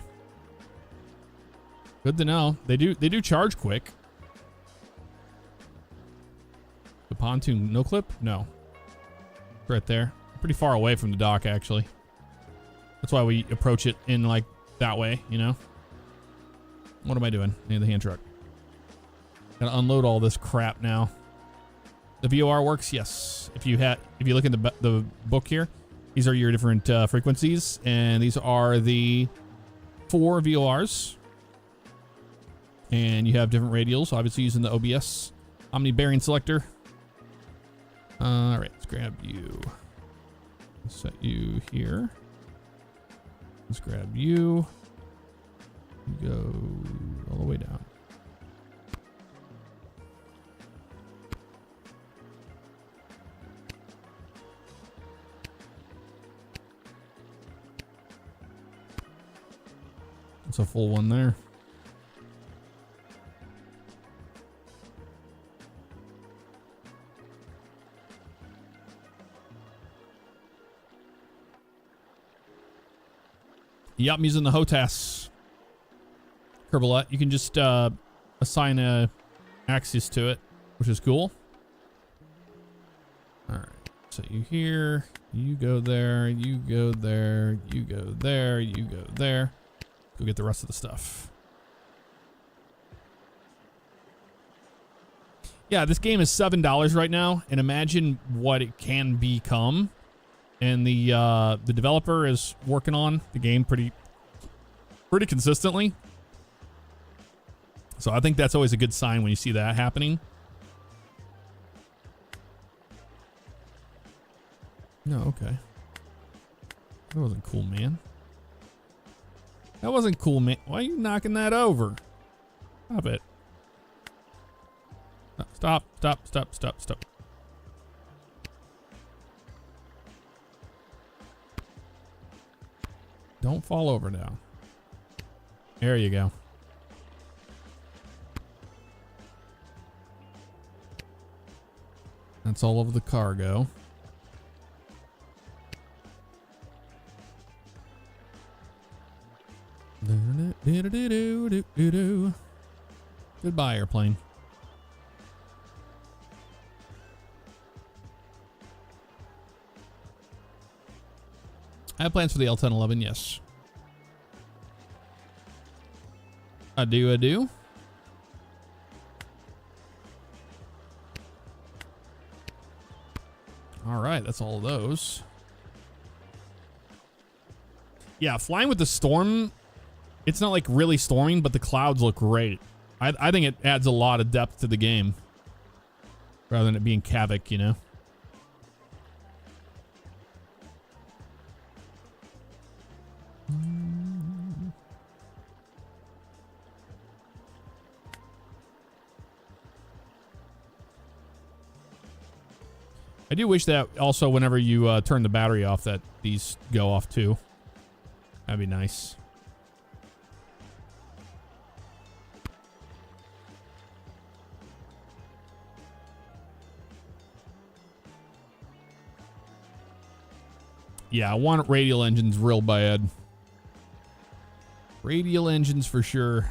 Good to know. They do charge quick. The pontoon no clip? No. Right there. Pretty far away from the dock, actually. That's why we approach it in like that way, you know? What am I doing? I need the hand truck. Gotta unload all this crap now. The VOR works, yes. If you look in the book here, these are your different frequencies, and these are the 4 VORs. And you have different radials, obviously using the OBS Omni bearing selector. All right, let's grab you. Set you here. Let's grab you. Go all the way down. It's a full one there. Yep, I'm using the HOTAS Kerbelet. You can just assign a axis to it, which is cool. All right, so you here, you go there, you go there, you go there, you go there. Go get the rest of the stuff. Yeah, this game is $7 right now, and imagine what it can become. And the developer is working on the game pretty consistently. So I think that's always a good sign when you see that happening. No, okay. That wasn't cool, man. That wasn't cool, man. Why are you knocking that over? Stop it. Stop, stop, stop, stop, stop. Don't fall over now. There you go. That's all of the cargo. Goodbye, airplane. I have plans for the L1011, yes. I do. All right, that's all of those. Yeah, flying with the storm, it's not like really storming, but the clouds look great. I think it adds a lot of depth to the game rather than it being Kavik, you know? I do wish that also whenever you turn the battery off that these go off too. That'd be nice. Yeah, I want radial engines real bad. Radial engines for sure.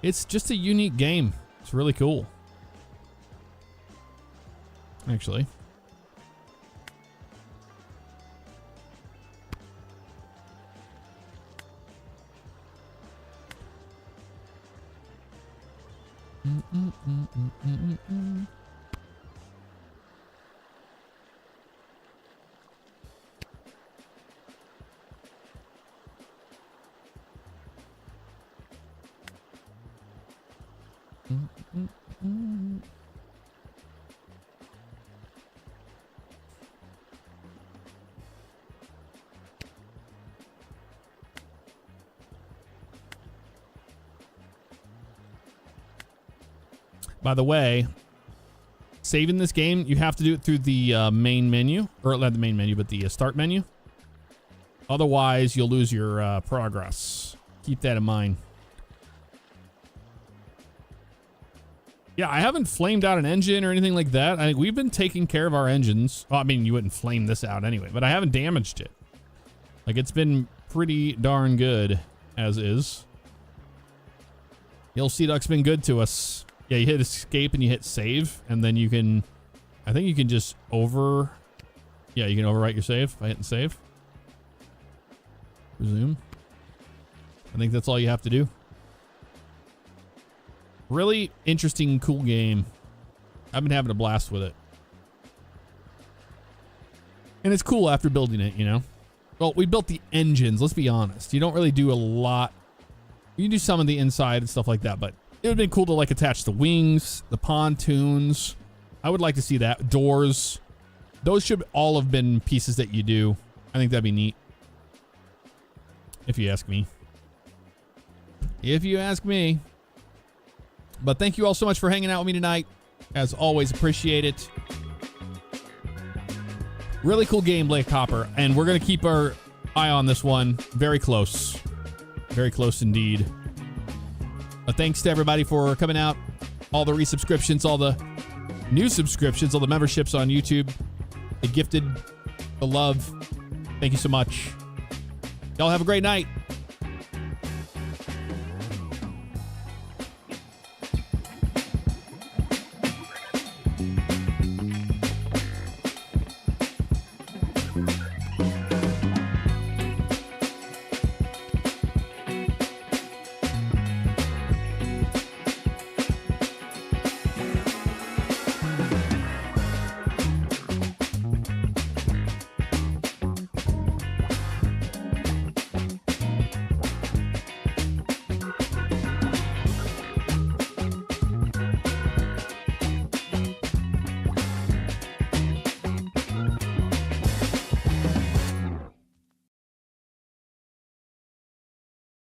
It's just a unique game. It's really cool. Actually. By the way, saving this game, you have to do it through the main menu, or not the main menu, but the start menu. Otherwise, you'll lose your progress. Keep that in mind. Yeah, I haven't flamed out an engine or anything like that. I think we've been taking care of our engines. Well, I mean, you wouldn't flame this out anyway, but I haven't damaged it. Like, it's been pretty darn good as is. The old Sea Duck's been good to us. Yeah, you hit escape and you hit save, and then you can, I think you can just yeah, you can overwrite your save by hitting save. Resume. I think that's all you have to do. Really interesting, cool game. I've been having a blast with it. And it's cool after building it, you know? Well, we built the engines, let's be honest. You don't really do a lot. You can do some of the inside and stuff like that, but it would have been cool to like attach the wings, the pontoons. I would like to see that. Doors. Those should all have been pieces that you do. I think that'd be neat. If you ask me. If you ask me. But thank you all so much for hanging out with me tonight. As always, appreciate it. Really cool game, Lakehopper. And we're going to keep our eye on this one. Very close. Very close indeed. But thanks to everybody for coming out. All the resubscriptions, all the new subscriptions, all the memberships on YouTube. The gifted, the love. Thank you so much. Y'all have a great night.